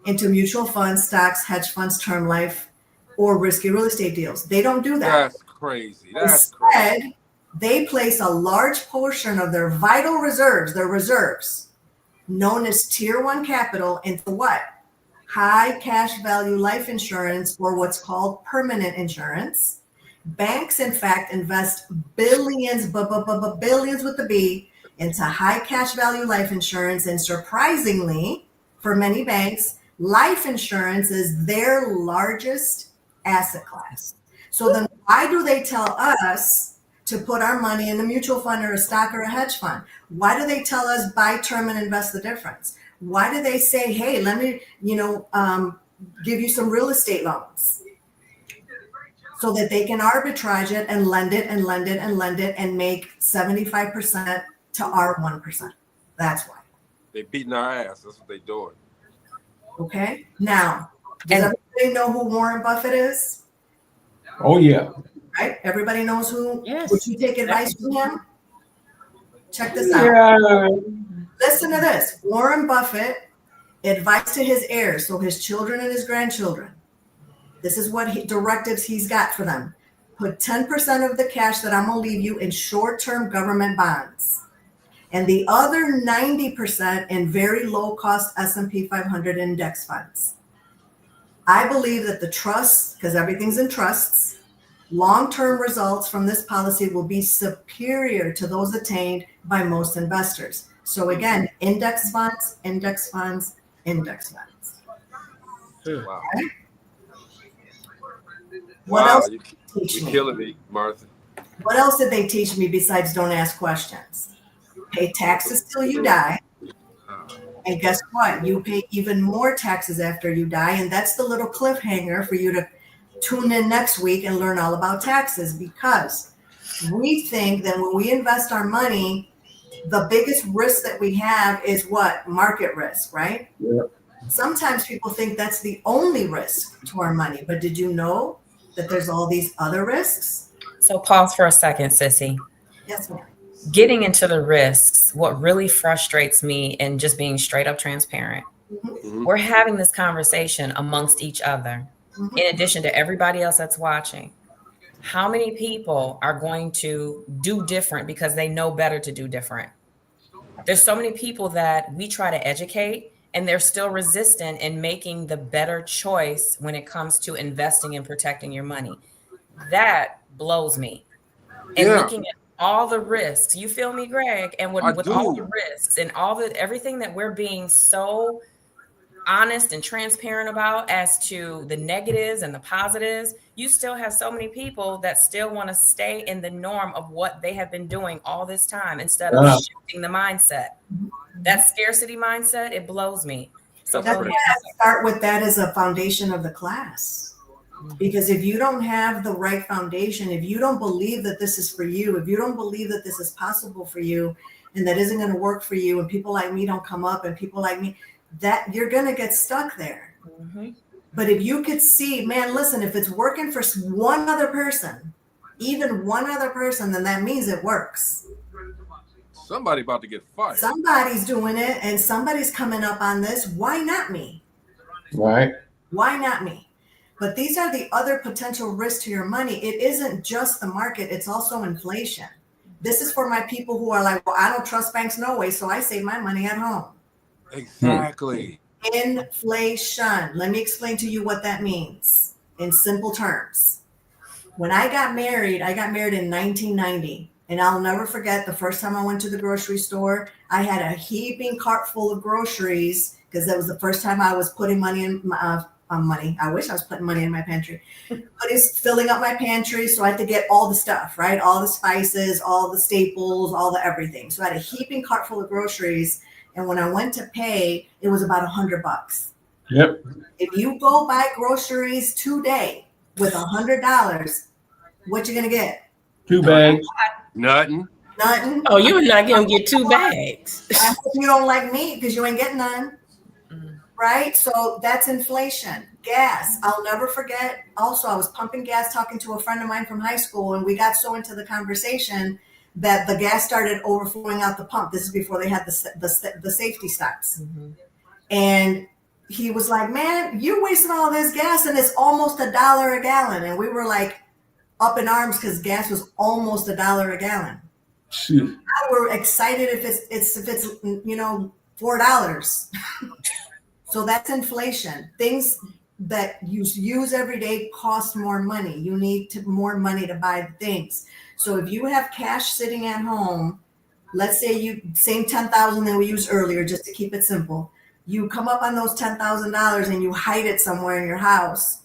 into mutual funds, stocks, hedge funds, term life, or risky real estate deals. They don't do that.
That's crazy. That's crazy.
Instead, they place a large portion of their vital reserves, their reserves, known as Tier 1 capital, into what? High cash value life insurance, or what's called permanent insurance. Banks, in fact, invest billions, billions with the B, into high cash value life insurance. And surprisingly, for many banks, life insurance is their largest asset class. So then why do they tell us to put our money in a mutual fund or a stock or a hedge fund? Why do they tell us buy term and invest the difference? Why do they say, hey, let me, give you some real estate loans so that they can arbitrage it and lend it and lend it and lend it and make 75% to our 1%? That's why.
They beating our ass. That's what they doing.
Okay. Now, does everybody know who Warren Buffett is?
Oh, yeah.
Right? Everybody knows who.
Yes.
Would you take advice from him? Check this out.
Yeah.
Listen to this. Warren Buffett advised to his heirs, so his children and his grandchildren. This is what directives he's got for them. Put 10% of the cash that I'm going to leave you in short-term government bonds, and the other 90% in very low-cost S&P 500 index funds. I believe that the trusts, because everything's in trusts, long-term results from this policy will be superior to those attained by most investors. So again, index funds, index funds, index funds.
Wow.
Okay? What else did they teach
You're
me?
killing me, Martha.
What else did they teach me besides don't ask questions? Pay taxes till you die. And guess what? You pay even more taxes after you die. And that's the little cliffhanger for you to tune in next week and learn all about taxes, because we think that when we invest our money, the biggest risk that we have is what? Market risk, right?
Yeah.
Sometimes people think that's the only risk to our money. But did you know that there's all these other risks?
So pause for a second, Sissy.
Yes, ma'am.
Getting into the risks, what really frustrates me, and just being straight up transparent, we're having this conversation amongst each other, in addition to everybody else that's watching. How many people are going to do different because they know better to do different? There's so many people that we try to educate, and they're still resistant in making the better choice when it comes to investing and protecting your money. That blows me. And looking at all the risks, you feel me, Greg? And with all the risks and everything that we're being so honest and transparent about as to the negatives and the positives, you still have so many people that still want to stay in the norm of what they have been doing all this time instead of shifting the mindset. That scarcity mindset, it blows me. So
that's why I start with that as a foundation of the class. Because if you don't have the right foundation, if you don't believe that this is for you, if you don't believe that this is possible for you and that isn't going to work for you, and people like me don't come up, and people like me, that you're going to get stuck there. But if you could see, man, listen, if it's working for one other person, even one other person, then that means it works.
Somebody about to get fired.
Somebody's doing it, and somebody's coming up on this. Why not me?
Right.
Why not me? But these are the other potential risks to your money. It isn't just the market. It's also inflation. This is for my people who are like, well, I don't trust banks no way, so I save my money at home.
Exactly.
Inflation. Let me explain to you what that means in simple terms. When I got married in 1990. And I'll never forget the first time I went to the grocery store, I had a heaping cart full of groceries because that was the first time I was putting money in my money. I wish I was putting money in my pantry. But it's filling up my pantry. So I had to get all the stuff, right? All the spices, all the staples, all the everything. So I had a heaping cart full of groceries. And when I went to pay, it was about $100.
Yep.
If you go buy groceries today with $100, what you gonna get?
2 bags.
Nothing.
Oh, you're not gonna get 2 bags.
I hope you don't like meat because you ain't getting none. Right? So that's inflation. Gas. I'll never forget. Also, I was pumping gas talking to a friend of mine from high school, and we got so into the conversation that the gas started overflowing out the pump. This is before they had the safety stops. And he was like, man, you're wasting all this gas and it's almost $1 a gallon. And we were like up in arms because gas was almost $1 a gallon. Now we're excited if it's $4. So that's inflation. Things that you use every day cost more money. You need more money to buy things. So if you have cash sitting at home, let's say same 10,000 that we used earlier, just to keep it simple. You come up on those $10,000 and you hide it somewhere in your house.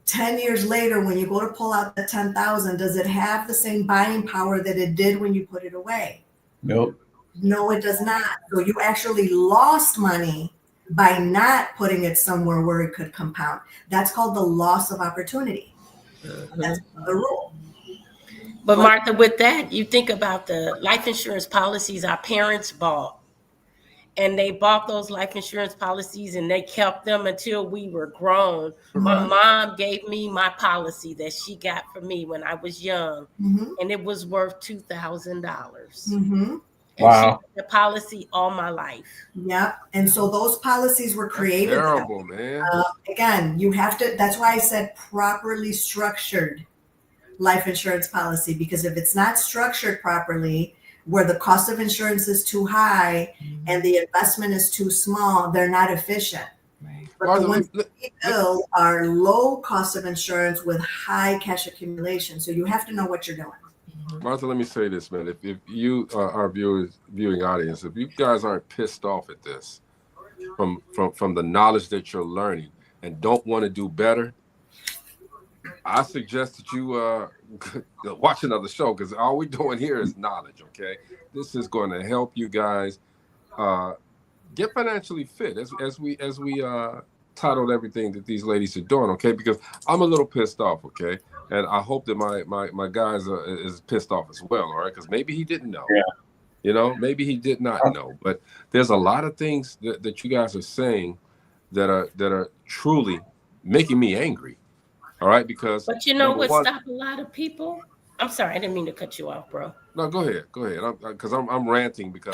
10 years later, when you go to pull out the 10,000, does it have the same buying power that it did when you put it away?
Nope.
No, it does not. So you actually lost money by not putting it somewhere where it could compound. That's called the loss of opportunity. That's the rule.
But Martha, with that, you think about the life insurance policies our parents bought. And they bought those life insurance policies and they kept them until we were grown. My mom gave me my policy that she got for me when I was young, and it was worth $2,000.
Wow.
She had the policy all my life.
Yep. And so those policies were created.
That's terrible, man.
Again, you have to, that's why I said properly structured life insurance policy, because if it's not structured properly, where the cost of insurance is too high and the investment is too small, they're not efficient. Right. But
Martha,
the ones that we build are low cost of insurance with high cash accumulation. So you have to know what you're doing.
Martha, let me say this, man. If you, our viewing audience, if you guys aren't pissed off at this from the knowledge that you're learning and don't want to do better, I suggest that you watch another show, because all we're doing here is knowledge, okay? This is going to help you guys get financially fit, as we titled everything that these ladies are doing, okay? Because I'm a little pissed off, okay? And I hope that my guys is pissed off as well, all right? Because maybe he didn't know.
Yeah.
You know, maybe he did not know. But there's a lot of things that you guys are saying that are truly making me angry. All right, because
but you know what stopped a lot of people? I'm sorry, I didn't mean to cut you off, bro.
No, go ahead. Because I'm ranting because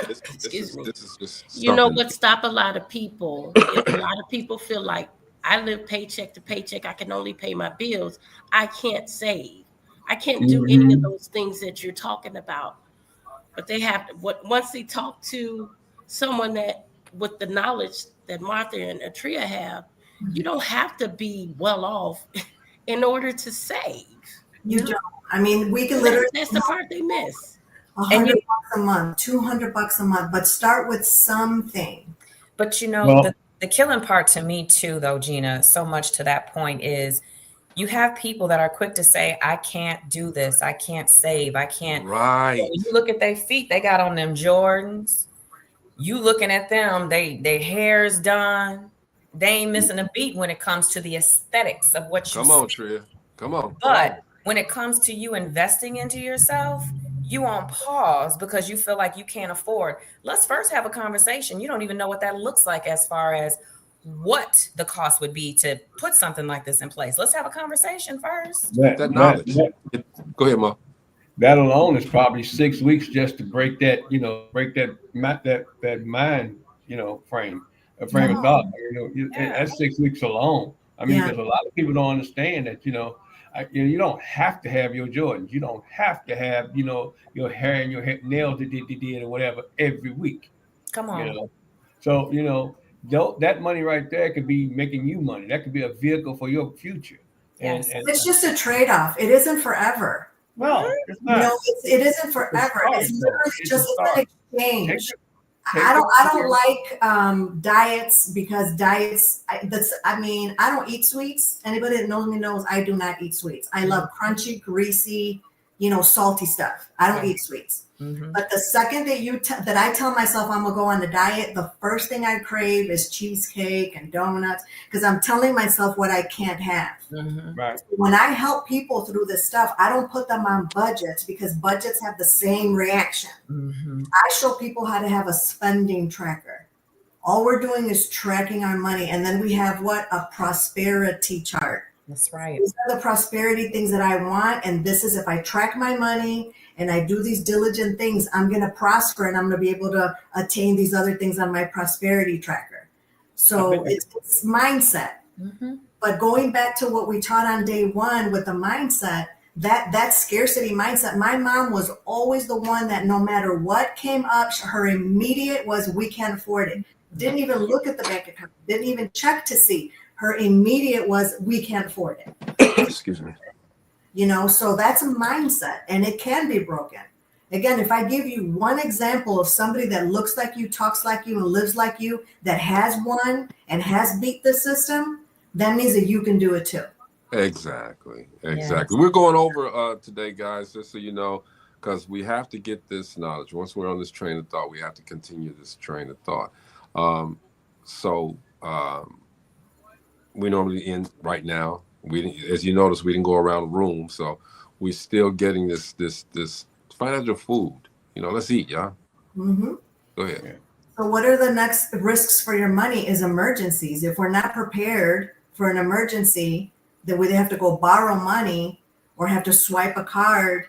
this is just.
You know what stopped a lot of people? Is a lot of people feel like I live paycheck to paycheck. I can only pay my bills. I can't save. I can't do any of those things that you're talking about. But they have to. Once they talk to someone that with the knowledge that Martha and Atreeia have. You don't have to be well off in order to save.
You don't. I mean, we can literally.
That's the part they miss.
$100 a month, $200 a month, but start with something.
But you know, the killing part to me too, though, Gina, so much to that point is you have people that are quick to say, I can't do this. I can't save. I can't.
Right.
When you look at their feet, they got on them Jordans. You looking at them, their hair's done. They ain't missing a beat when it comes to the aesthetics of what you
Come on, Atreeia. Come on.
But when it comes to you investing into yourself, you on pause because you feel like you can't afford. Let's first have a conversation. You don't even know what that looks like as far as what the cost would be to put something like this in place. Let's have a conveison first.
That knowledge. Go ahead, Ma.
That alone is probably 6 weeks just to break that mind, frame. A frame of thought, that's 6 weeks alone. I mean, because a lot of people don't understand that, you don't have to have your Jordans. You don't have to have, your hair and your nails did or whatever every week.
Come on.
So, that money right there could be making you money. That could be a vehicle for your future.
Yes.
And it's just a trade-off. It isn't forever.
No, it's not.
No, it isn't forever. It's literally just an exchange. I don't like diets because diets. I don't eat sweets. Anybody that knows me knows I do not eat sweets. I love crunchy, greasy, salty stuff. I don't eat sweets. But the second that that I tell myself I'm gonna go on the diet, the first thing I crave is cheesecake and donuts because I'm telling myself what I can't have.
Right.
When I help people through this stuff, I don't put them on budgets because budgets have the same reaction. I show people how to have a spending tracker. All we're doing is tracking our money, and then we have a prosperity chart.
That's right.
These are the prosperity things that I want, and this is if I track my money and I do these diligent things, I'm going to prosper and I'm going to be able to attain these other things on my prosperity tracker. So it's mindset.
Mm-hmm.
But going back to what we taught on day one with the mindset, that scarcity mindset, my mom was always the one that no matter what came up, her immediate was, we can't afford it. Didn't even look at the bank account, didn't even check to see. Her immediate was, we can't afford it.
Excuse me.
You know, so that's a mindset, and it can be broken. Again, if I give you one example of somebody that looks like you, talks like you, and lives like you, that has won and has beat the system, that means that you can do it too.
Exactly.
Yes.
We're going over today, guys, just so you know, because we have to get this knowledge. Once we're on this train of thought, we have to continue this train of thought. We normally end right now. As you notice, we didn't go around the room, so we're still getting this financial food. You know, let's eat, y'all.
Mm-hmm.
Go ahead.
So what are the next risks for your money is emergencies. If we're not prepared for an emergency, that we have to go borrow money or have to swipe a card,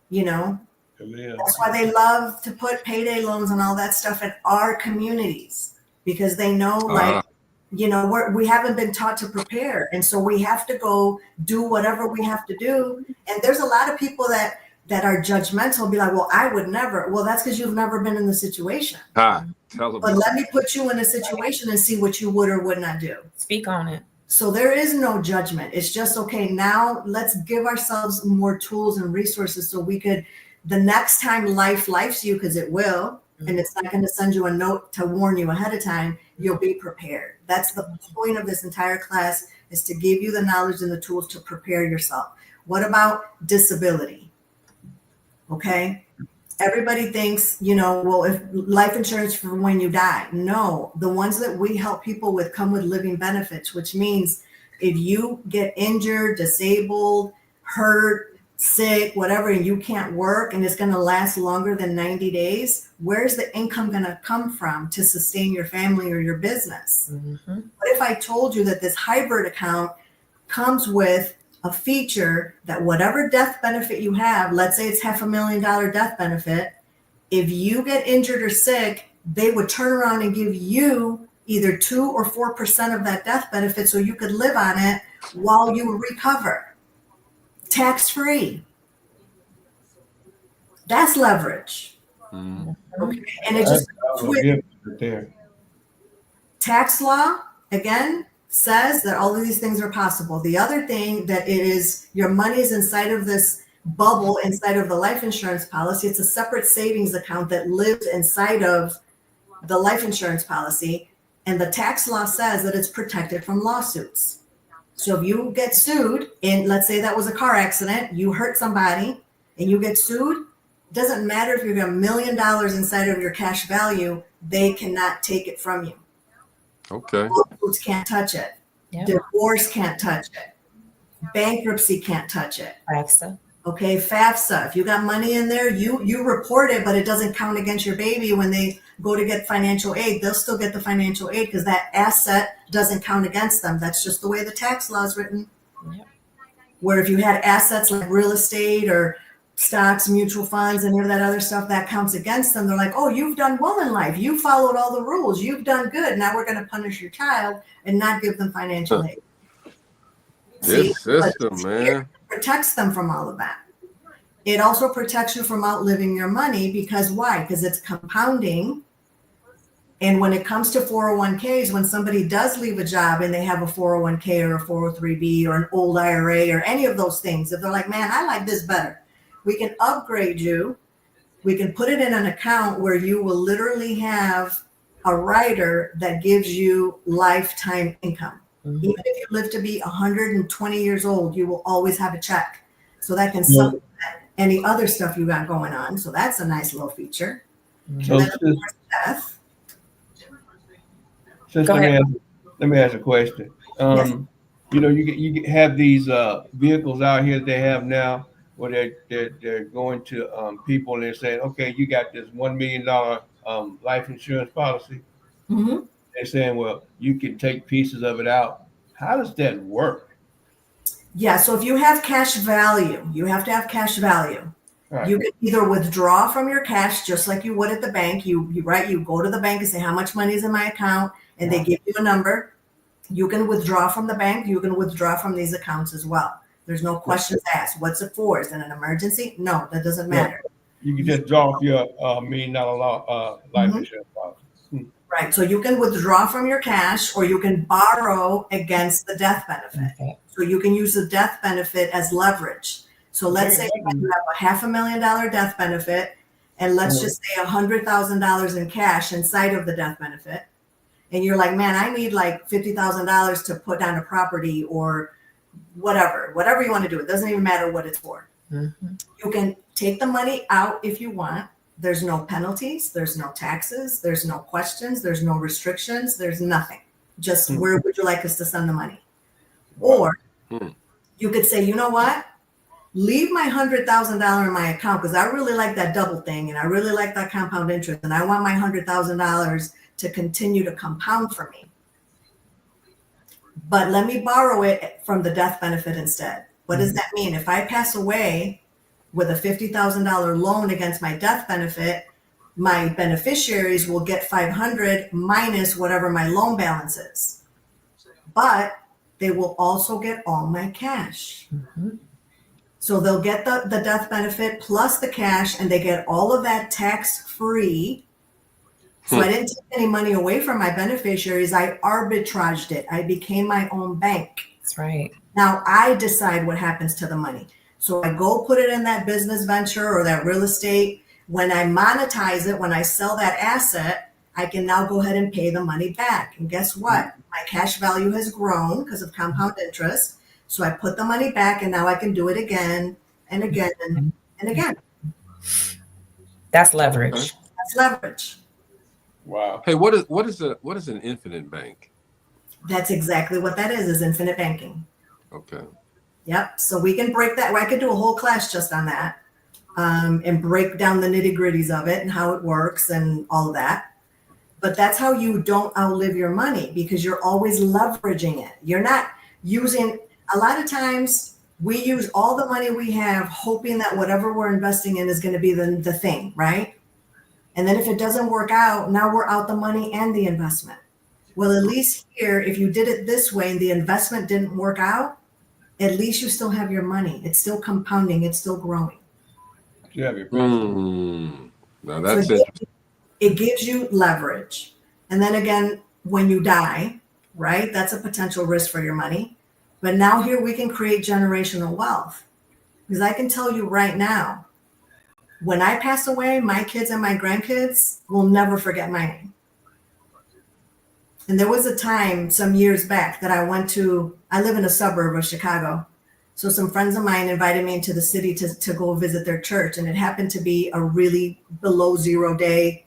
you know.
Yeah.
That's why they love to put payday loans and all that stuff in our communities, because they know, like, you know, we haven't been taught to prepare. And so we have to go do whatever we have to do. And there's a lot of people that are judgmental, be like, well, I would never. Well, that's because you've never been in the situation.
Tell them.
But let me put you in a situation and see what you would or would not do.
Speak on it.
So there is no judgment. It's just, okay, now let's give ourselves more tools and resources so we could, the next time life lifes you, because it will, and it's not going to send you a note to warn you ahead of time, you'll be prepared. That's the point of this entire class, is to give you the knowledge and the tools to prepare yourself. What about disability? Okay. Everybody thinks, you know, well, if life insurance for when you die. No, the ones that we help people with come with living benefits, which means if you get injured, disabled, hurt, sick, whatever, and you can't work and it's going to last longer than 90 days, where's the income going to come from to sustain your family or your business?
Mm-hmm.
What if I told you that this hybrid account comes with a feature that whatever death benefit you have, let's say it's $500,000 death benefit, if you get injured or sick, they would turn around and give you either 2 or 4% of that death benefit so you could live on it while you recover. Tax-free. That's leverage.
Mm-hmm.
Okay. And it just
there.
Tax law, again, says that all of these things are possible. The other thing that it is, your money is inside of this bubble inside of the life insurance policy. It's a separate savings account that lives inside of the life insurance policy. And the tax law says that it's protected from lawsuits. So if you get sued, and let's say that was a car accident, you hurt somebody and you get sued, it doesn't matter if you've got $1 million inside of your cash value, they cannot take it from you.
Okay.
Lawsuits can't touch it.
Yep.
Divorce can't touch it. Bankruptcy can't touch it.
FAFSA.
Okay, FAFSA. If you got money in there, you report it, but it doesn't count against your baby when they go to get financial aid. They'll still get the financial aid because that asset doesn't count against them. That's just the way the tax law is written.
Yep.
Where if you had assets like real estate or stocks, mutual funds, and any of that other stuff, that counts against them. They're like, oh, you've done well in life. You followed all the rules. You've done good. Now we're going to punish your child and not give them financial aid.
This system, man.
Protects them from all of that. It also protects you from outliving your money because why? Because it's compounding. And when it comes to 401ks, when somebody does leave a job and they have a 401k or a 403b or an old IRA or any of those things, if they're like, man, I like this better, we can upgrade you. We can put it in an account where you will literally have a rider that gives you lifetime income. Mm-hmm. Even if you live to be 120 years old, you will always have a check. So that can supplement any other stuff you got going on. So that's a nice little feature.
So
and then, of course, death.
Let me ask a question.
Yes.
You know, you have these vehicles out here that they have now where they're going to people and they're saying, okay, you got this $1 million life insurance policy.
Mm-hmm.
They're saying, well, you can take pieces of it out. How does that work?
Yeah, so if you have cash value, you have to have cash value. Right. You can either withdraw from your cash just like you would at the bank. You go to the bank and say, how much money is in my account? and they give you a number. You can withdraw from the bank. You can withdraw from these accounts as well. There's no questions asked. What's it for? Is it an emergency? No, that doesn't matter.
You can just draw off your $1 million life insurance policy.
Right. So you can withdraw from your cash, or you can borrow against the death benefit.
Okay.
So you can use the death benefit as leverage. So let's say you have a $500,000 death benefit, and let's just say $100,000 in cash inside of the death benefit. And you're like, man, I need like $50,000 to put down a property or whatever you want to do. It doesn't even matter what it's for.
Mm-hmm.
You can take the money out if you want. There's no penalties. There's no taxes. There's no questions. There's no restrictions. There's nothing. Just where would you like us to send the money? Or you could say, you know what? Leave my $100,000 in my account because I really like that double thing and I really like that compound interest and I want my $100,000 to continue to compound for me. But let me borrow it from the death benefit instead. What does that mean? If I pass away with a $50,000 loan against my death benefit, my beneficiaries will get $500 minus whatever my loan balance is. But they will also get all my cash. So they'll get the death benefit plus the cash, and they get all of that tax-free. So I didn't take any money away from my beneficiaries. I arbitraged it. I became my own bank.
That's right.
Now I decide what happens to the money. So I go put it in that business venture or that real estate. When I monetize it, when I sell that asset, I can now go ahead and pay the money back. And guess what? My cash value has grown because of compound interest. So I put the money back and now I can do it again and again and again.
That's leverage.
That's leverage.
Wow.
Hey, what is an infinite bank?
That's exactly what that is infinite banking.
Okay.
Yep. So we can break that. I could do a whole class just on that and break down the nitty gritties of it and how it works and all of that. But that's how you don't outlive your money, because you're always leveraging it. You're not using, a lot of times we use all the money we have hoping that whatever we're investing in is going to be the thing, right? And then if it doesn't work out, now we're out the money and the investment. Well, at least here, if you did it this way and the investment didn't work out, at least you still have your money. It's still compounding. It's still growing.
You have your
Now that's
so it gives you leverage. And then again, when you die, right, that's a potential risk for your money. But now here we can create generational wealth. Because I can tell you right now, when I pass away, my kids and my grandkids will never forget my name. And there was a time some years back that I live in a suburb of Chicago. So some friends of mine invited me into the city to go visit their church. And it happened to be a really below zero day.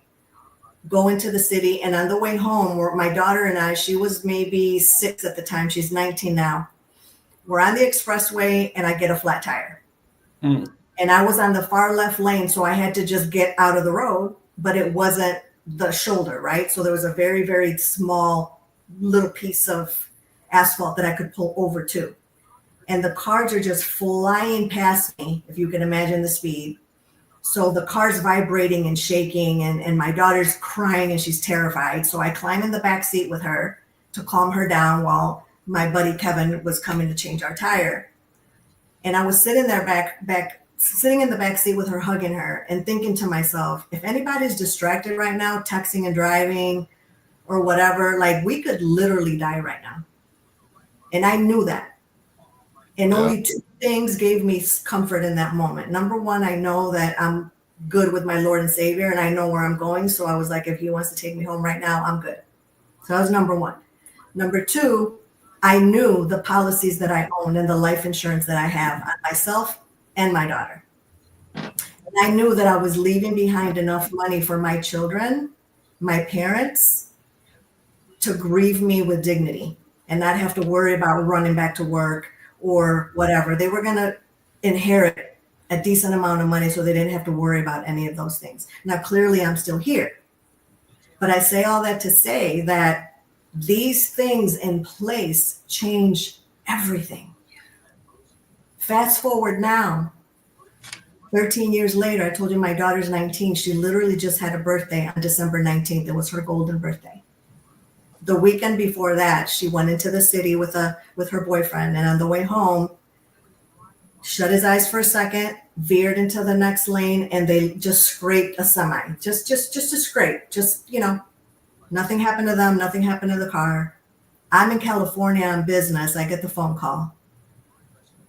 Go into the city. And on the way home, my daughter and I, she was maybe 6 at the time. She's 19 now. We're on the expressway and I get a flat tire. And I was on the far left lane. So I had to just get out of the road, but it wasn't the shoulder, right? So there was a very, very small little piece of asphalt that I could pull over to. And the cars are just flying past me, if you can imagine the speed. So the car's vibrating and shaking, and my daughter's crying and she's terrified. So I climb in the back seat with her to calm her down while my buddy Kevin was coming to change our tire. And I was sitting there sitting in the back seat with her, hugging her and thinking to myself, if anybody's distracted right now, texting and driving or whatever, like we could literally die right now. And I knew that. And only 2 things gave me comfort in that moment. Number one, I know that I'm good with my Lord and Savior and I know where I'm going. So I was like, if he wants to take me home right now, I'm good. So that was number one. Number two, I knew the policies that I own and the life insurance that I have on myself and my daughter. And I knew that I was leaving behind enough money for my children, my parents, to grieve me with dignity and not have to worry about running back to work or whatever. They were going to inherit a decent amount of money so they didn't have to worry about any of those things. Now, clearly I'm still here, but I say all that to say that these things in place change everything. Fast forward now, 13 years later, I told you my daughter's 19. She literally just had a birthday on December 19th. It was her golden birthday. the weekend before that, she went into the city with her boyfriend, and on the way home, shut his eyes for a second, veered into the next lane, and they just scraped a semi. Just a scrape. Just, nothing happened to them. Nothing happened to the car. I'm in California on business. I get the phone call.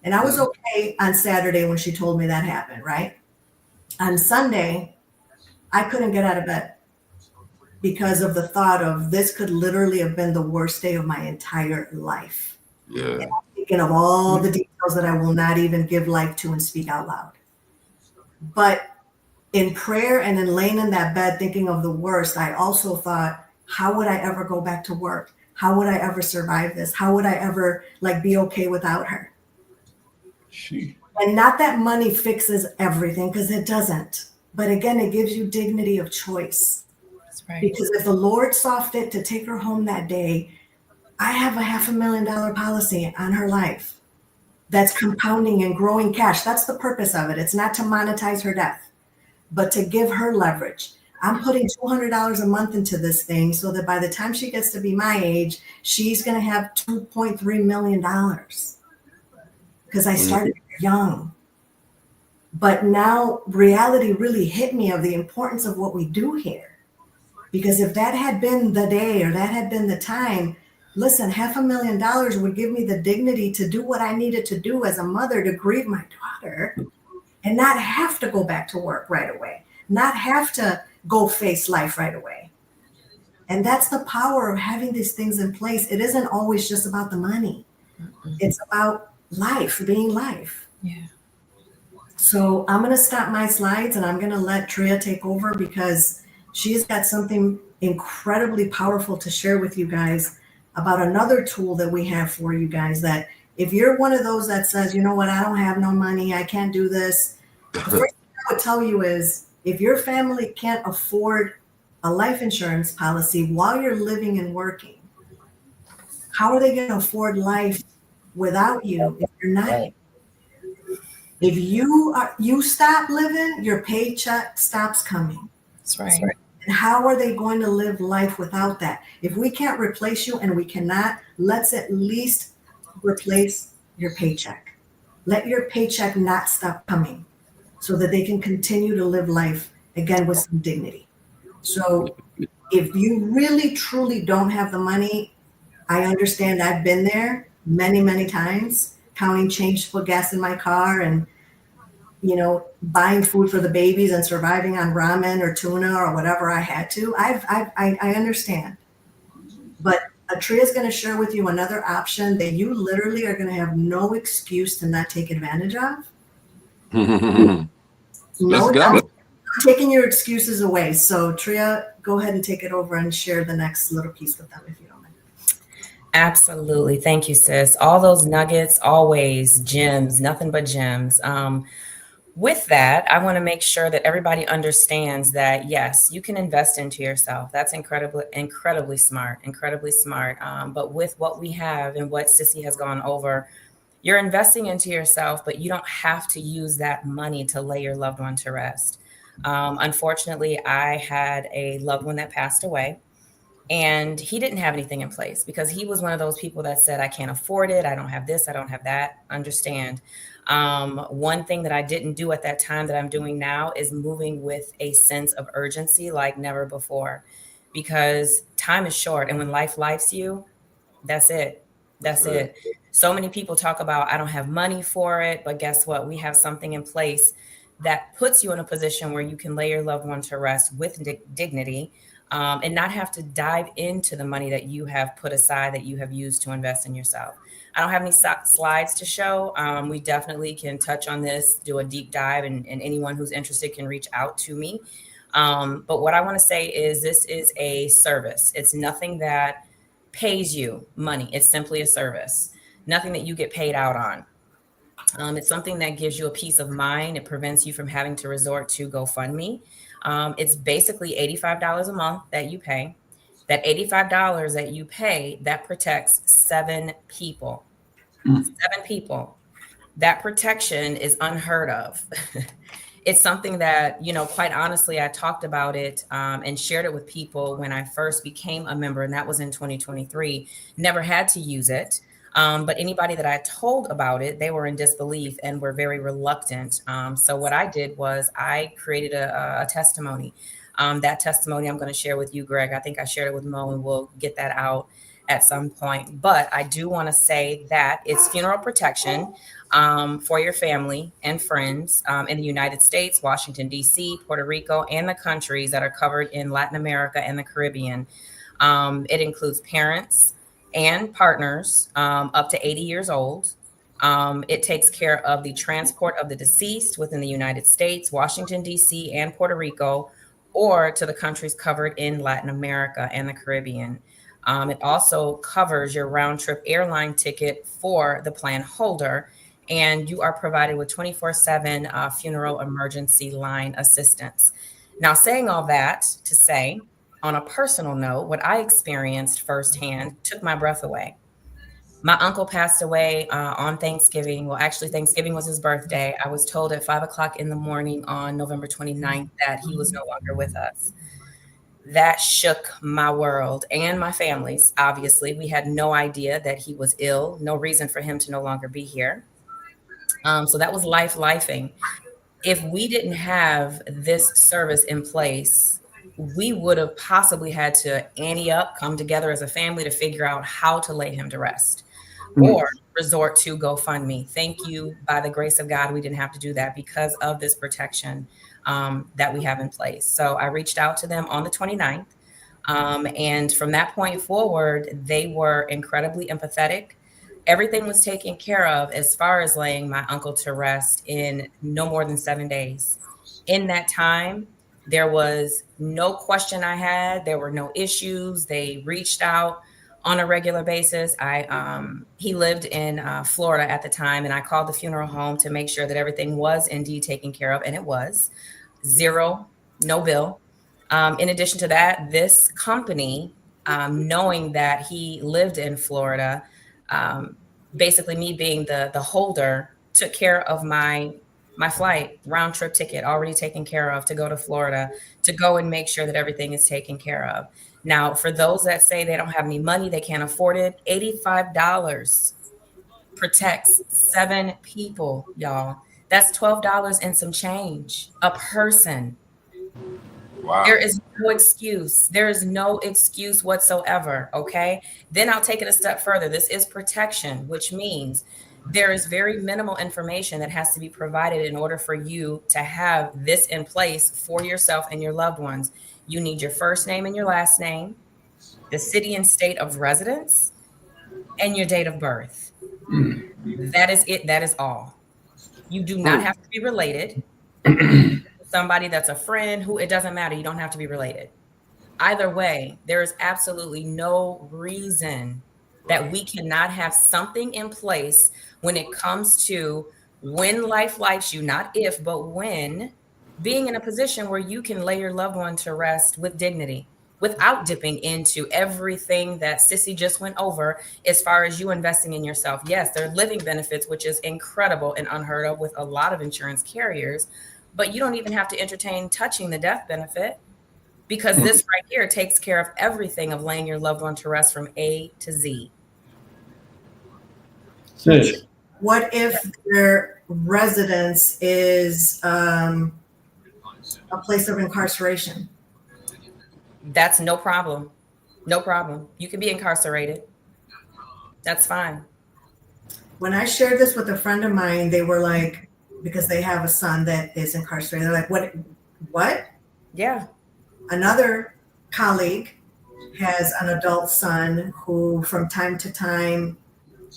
And I was okay on Saturday when she told me that happened, right? On Sunday, I couldn't get out of bed because of the thought of this could literally have been the worst day of my entire life.
Yeah.
And I'm thinking of all the details that I will not even give life to and speak out loud. But in prayer and in laying in that bed thinking of the worst, I also thought, how would I ever go back to work? How would I ever survive this? How would I ever be okay without her? And not that money fixes everything, because it doesn't. But again, it gives you dignity of choice.
That's right.
Because if the Lord saw fit to take her home that day, I have a $500,000 policy on her life that's compounding and growing cash. That's the purpose of it. It's not to monetize her death, but to give her leverage. I'm putting $200 a month into this thing so that by the time she gets to be my age, she's going to have $2.3 million. Because I started young. But now reality really hit me of the importance of what we do here. Because if that had been the day or that had been the time, listen, $500,000 would give me the dignity to do what I needed to do as a mother to grieve my daughter and not have to go back to work right away, not have to go face life right away. And that's the power of having these things in place. It isn't always just about the money. It's about life, being life.
Yeah.
So I'm going to stop my slides and I'm going to let Atreeia take over because she's got something incredibly powerful to share with you guys about another tool that we have for you guys, that if you're one of those that says, you know what, I don't have no money, I can't do this. The first thing I would tell you is if your family can't afford a life insurance policy while you're living and working, how are they going to afford life without you if you're not? If you stop living, your paycheck stops coming.
That's right.
And how are they going to live life without that? If we can't replace you, and we cannot, let's at least replace your paycheck. Let your paycheck not stop coming so that they can continue to live life again with some dignity. So if you really, truly don't have the money, I understand. I've been there many, many times, counting change to put gas in my car and, buying food for the babies and surviving on ramen or tuna or whatever I had to. I understand. But Atreeia is going to share with you another option that you literally are going to have no excuse to not take advantage of. I'm taking your excuses away. So Atreeia, go ahead and take it over and share the next little piece with them if you don't mind.
Absolutely. Thank you, sis. All those nuggets, always gems, nothing but gems. With that, I want to make sure that everybody understands that, yes, you can invest into yourself. That's incredibly smart. But with what we have and what Sissy has gone over, you're investing into yourself, but you don't have to use that money to lay your loved one to rest. Unfortunately, I had a loved one that passed away. And he didn't have anything in place because he was one of those people that said, I can't afford it. I don't have this. I don't have that. Understand. One thing that I didn't do at that time that I'm doing now is moving with a sense of urgency like never before, because time is short. And when life lifes you, that's it. That's it. So many people talk about, I don't have money for it. But guess what? We have something in place that puts you in a position where you can lay your loved one to rest with dignity. And not have to dive into the money that you have put aside, that you have used to invest in yourself. I don't have any slides to show. We definitely can touch on this, do a deep dive, and anyone who's interested can reach out to me. But what I want to say is this is a service. It's nothing that pays you money. It's simply a service, nothing that you get paid out on. It's something that gives you a peace of mind. It prevents you from having to resort to GoFundMe. It's basically $85 a month that you pay. That $85 that you pay, that protects 7 people. 7 people. That protection is unheard of. It's something that, quite honestly, I talked about it and shared it with people when I first became a member, and that was in 2023. Never had to use it. But anybody that I told about it, they were in disbelief and were very reluctant. So what I did was I created a testimony. That testimony I'm going to share with you, Greg. I think I shared it with Mo, and we'll get that out at some point. But I do want to say that it's funeral protection for your family and friends in the United States, Washington, D.C., Puerto Rico, and the countries that are covered in Latin America and the Caribbean. It includes parents and partners up to 80 years old. It takes care of the transport of the deceased within the United States, Washington, D.C., and Puerto Rico, or to the countries covered in Latin America and the Caribbean. It also covers your round trip airline ticket for the plan holder, and you are provided with 24/7 funeral emergency line assistance. Now, saying all that to say, on a personal note, what I experienced firsthand took my breath away. My uncle passed away on Thanksgiving. Well, actually, Thanksgiving was his birthday. I was told at 5 o'clock in the morning on November 29th that he was no longer with us. That shook my world and my family's. Obviously, we had no idea that he was ill, no reason for him to no longer be here. So that was lifing. If we didn't have this service in place, we would have possibly had to ante up, come together as a family to figure out how to lay him to rest or resort to GoFundMe. Thank you. By the grace of God, we didn't have to do that because of this protection that we have in place. So I reached out to them on the 29th. And from that point forward, they were incredibly empathetic. Everything was taken care of as far as laying my uncle to rest in no more than 7 days. In that time, there was no question I had. There were no issues. They reached out on a regular basis. He lived in Florida at the time, and I called the funeral home to make sure that everything was indeed taken care of, and it was. Zero, no bill. In addition to that, this company, knowing that he lived in Florida, basically me being the holder, took care of my flight, round trip ticket already taken care of to go to Florida, to go and make sure that everything is taken care of. Now, for those that say they don't have any money, they can't afford it, $85 protects 7 people, y'all. That's $12 and some change a person. Wow. There is no excuse. There is no excuse whatsoever. Okay. Then I'll take it a step further. This is protection, which means there is very minimal information that has to be provided in order for you to have this in place for yourself and your loved ones. You need your first name and your last name, the city and state of residence, and your date of birth. That is it. That is all. You do not have to be related. Somebody that's a friend, who, it doesn't matter. You don't have to be related. Either way, there is absolutely no reason that we cannot have something in place when it comes to when life lifes you, not if, but when, being in a position where you can lay your loved one to rest with dignity, without dipping into everything that Sissy just went over as far as you investing in yourself. Yes, there are living benefits, which is incredible and unheard of with a lot of insurance carriers, but you don't even have to entertain touching the death benefit, because this right here takes care of everything of laying your loved one to rest from A to Z.
Sis.
What if their residence is a place of incarceration?
That's no problem. No problem. You can be incarcerated. That's fine.
When I shared this with a friend of mine, they were like, because they have a son that is incarcerated, they're like, what?
Yeah.
Another colleague has an adult son who from time to time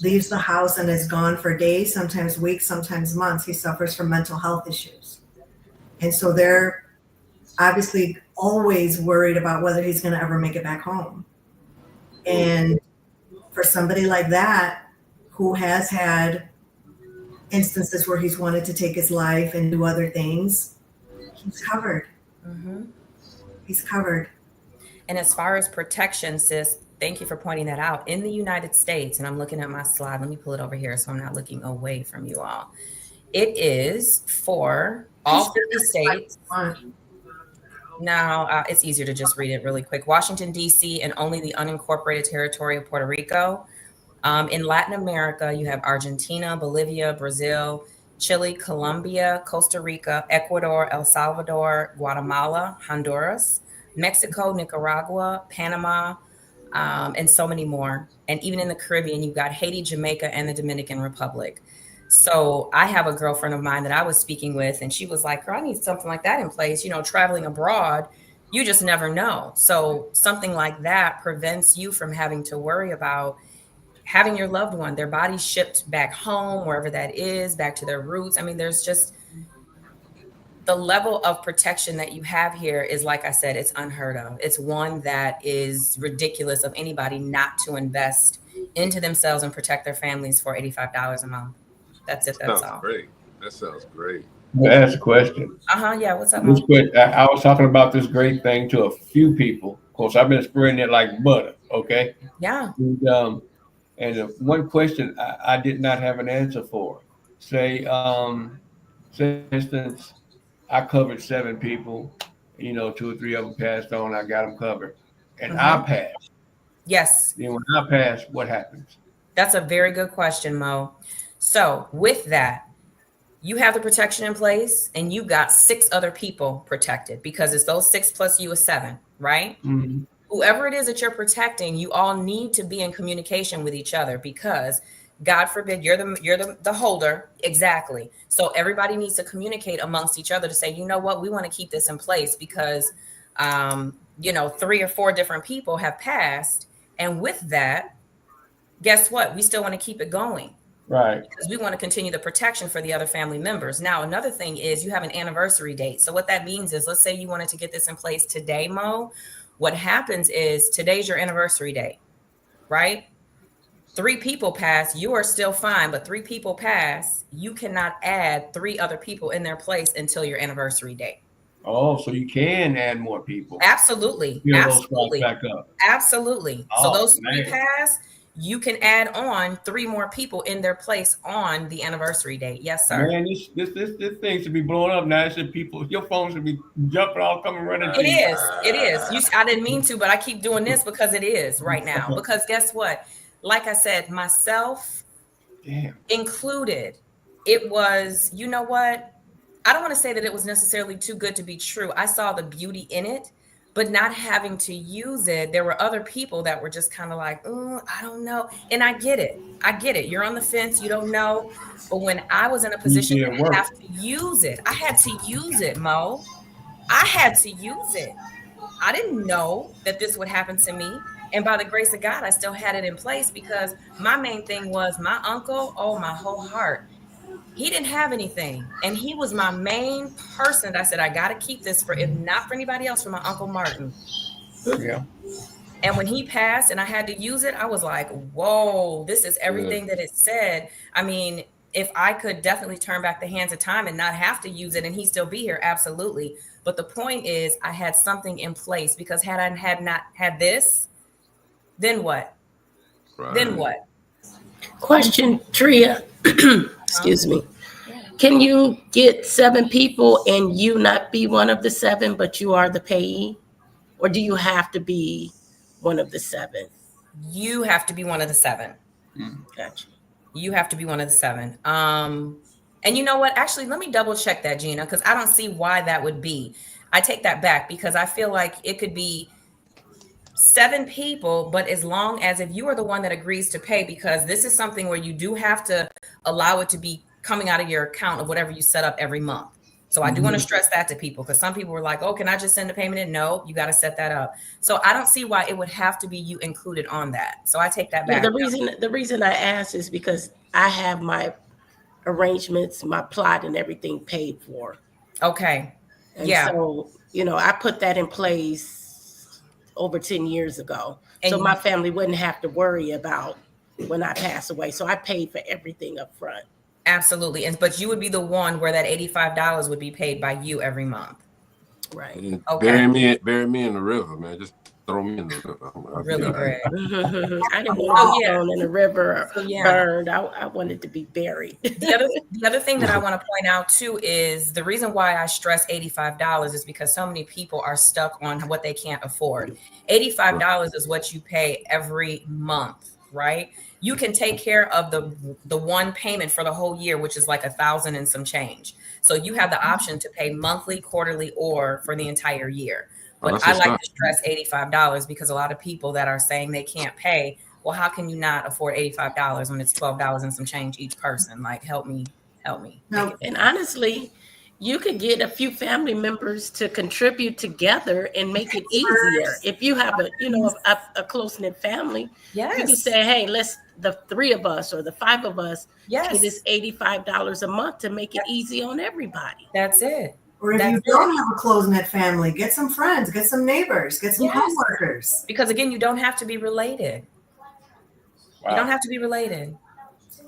leaves the house and is gone for days, sometimes weeks, sometimes months. He suffers from mental health issues. And so they're obviously always worried about whether he's going to ever make it back home. And for somebody like that, who has had instances where he's wanted to take his life and do other things, he's covered. Mm-hmm. He's covered.
And as far as protection, sis, thank you for pointing that out. In the United States, and I'm looking at my slide, let me pull it over here so I'm not looking away from you all. It is for all 50 states. Now, it's easier to just read it really quick. Washington, D.C., and only the unincorporated territory of Puerto Rico. In Latin America, you have Argentina, Bolivia, Brazil, Chile, Colombia, Costa Rica, Ecuador, El Salvador, Guatemala, Honduras, Mexico, Nicaragua, Panama, and so many more. And even in the Caribbean, you've got Haiti, Jamaica, and the Dominican Republic. So I have a girlfriend of mine that I was speaking with, and she was like, "Girl, I need something like that in place. You know, traveling abroad, you just never know." So something like that prevents you from having to worry about having your loved one, their body shipped back home, wherever that is, back to their roots. I mean, there's just the level of protection that you have here is, like I said, it's unheard of. It's one that is ridiculous of anybody not to invest into themselves and protect their families for $85 a month. That's it. That's all.
Great. That sounds great.
I'm gonna ask a question.
Yeah. What's up,
This
Mom?
quick, I was talking about this great thing to a few people. Of course, I've been spreading it like butter. Okay.
Yeah.
And one question I did not have an answer for. Say, for instance, I covered 7 people. You know, 2 or 3 of them passed on. I got them covered, and I passed.
Yes.
Then when I pass, what happens?
That's a very good question, Mo. So with that, you have the protection in place, and you got 6 other people protected, because it's those 6 plus you is 7, right?
Mm-hmm.
Whoever it is that you're protecting, you all need to be in communication with each other, because God forbid you're the holder. Exactly. So everybody needs to communicate amongst each other to say, you know what, we want to keep this in place because, 3 or 4 different people have passed. And with that, guess what? We still want to keep it going.
Right.
Because we want to continue the protection for the other family members. Now, another thing is you have an anniversary date. So what that means is, let's say you wanted to get this in place today, Mo. What happens is today's your anniversary date, right? 3 people pass, you are still fine, but 3 people pass, you cannot add 3 other people in their place until your anniversary date.
Oh, so you can add more people.
Absolutely.
Absolutely. Back up.
Absolutely.
Oh,
so those 3
man.
pass, you can add on 3 more people in their place on the anniversary date. Yes, sir.
Man, this thing should be blowing up now. It should people, your phone should be jumping all coming running.
It is. It is. I didn't mean to, but I keep doing this because it is right now. Because guess what? Like I said, myself included, it was, you know what? I don't want to say that it was necessarily too good to be true. I saw the beauty in it, but not having to use it. There were other people that were just kind of like, I don't know. And I get it. You're on the fence. You don't know. But when I was in a position to have to use it, I had to use it, Mo. I had to use it. I didn't know that this would happen to me. And by the grace of God, I still had it in place, because my main thing was my uncle, my whole heart. He didn't have anything. And he was my main person that I said, I got to keep this for, if not for anybody else, for my Uncle Martin.
Yeah.
And when he passed and I had to use it, I was like, whoa, this is everything that it said. I mean, if I could definitely turn back the hands of time and not have to use it and he still be here, absolutely. But the point is, I had something in place, because had I not had this, then what? Right. Then what?
Question, Atreeia. Excuse me. Can you get 7 people and you not be one of the 7, but you are the payee? Or do you have to be one of the 7?
You have to be one of the 7.
Gotcha.
You have to be one of the 7. And you know what? Actually, let me double check that, Gina, because I don't see why that would be. I take that back, because I feel like it could be 7 people, but as long as if you are the one that agrees to pay, because this is something where you do have to allow it to be coming out of your account of whatever you set up every month. So I do want to stress that to people, because some people were like, oh, can I just send the payment in? No, you got to set that up. So I don't see why it would have to be you included on that. So I take that back.
The reason I asked is because I have my arrangements, my plot and everything paid for.
Okay.
And so, I put that in place over 10 years ago. And so my family wouldn't have to worry about when I pass away. So I paid for everything up front.
Absolutely. But you would be the one where that $85 would be paid by you every month.
Right.
Okay. Bury me in the river, man. Just throw me in the
Really, Greg.
I didn't want to be thrown in the river or
So,
burned. I wanted to be buried.
The other thing that I want to point out too is the reason why I stress $85 is because so many people are stuck on what they can't afford. $85 is what you pay every month, right? You can take care of the one payment for the whole year, which is like $1,000 and some change. So you have the option to pay monthly, quarterly, or for the entire year. But I like to stress $85 because a lot of people that are saying they can't pay, well, how can you not afford $85 when it's $12 and some change each person? Like, help me.
No, and honestly, you could get a few family members to contribute together and make it easier. If you have a close-knit family, you can say, hey, let's the 3 of us or the 5 of us pay this $85 a month to make it easy on everybody.
That's it.
Or if you don't have a close-knit family, get some friends, get some neighbors, get some coworkers.
Because again, you don't have to be related. Wow. You don't have to be related.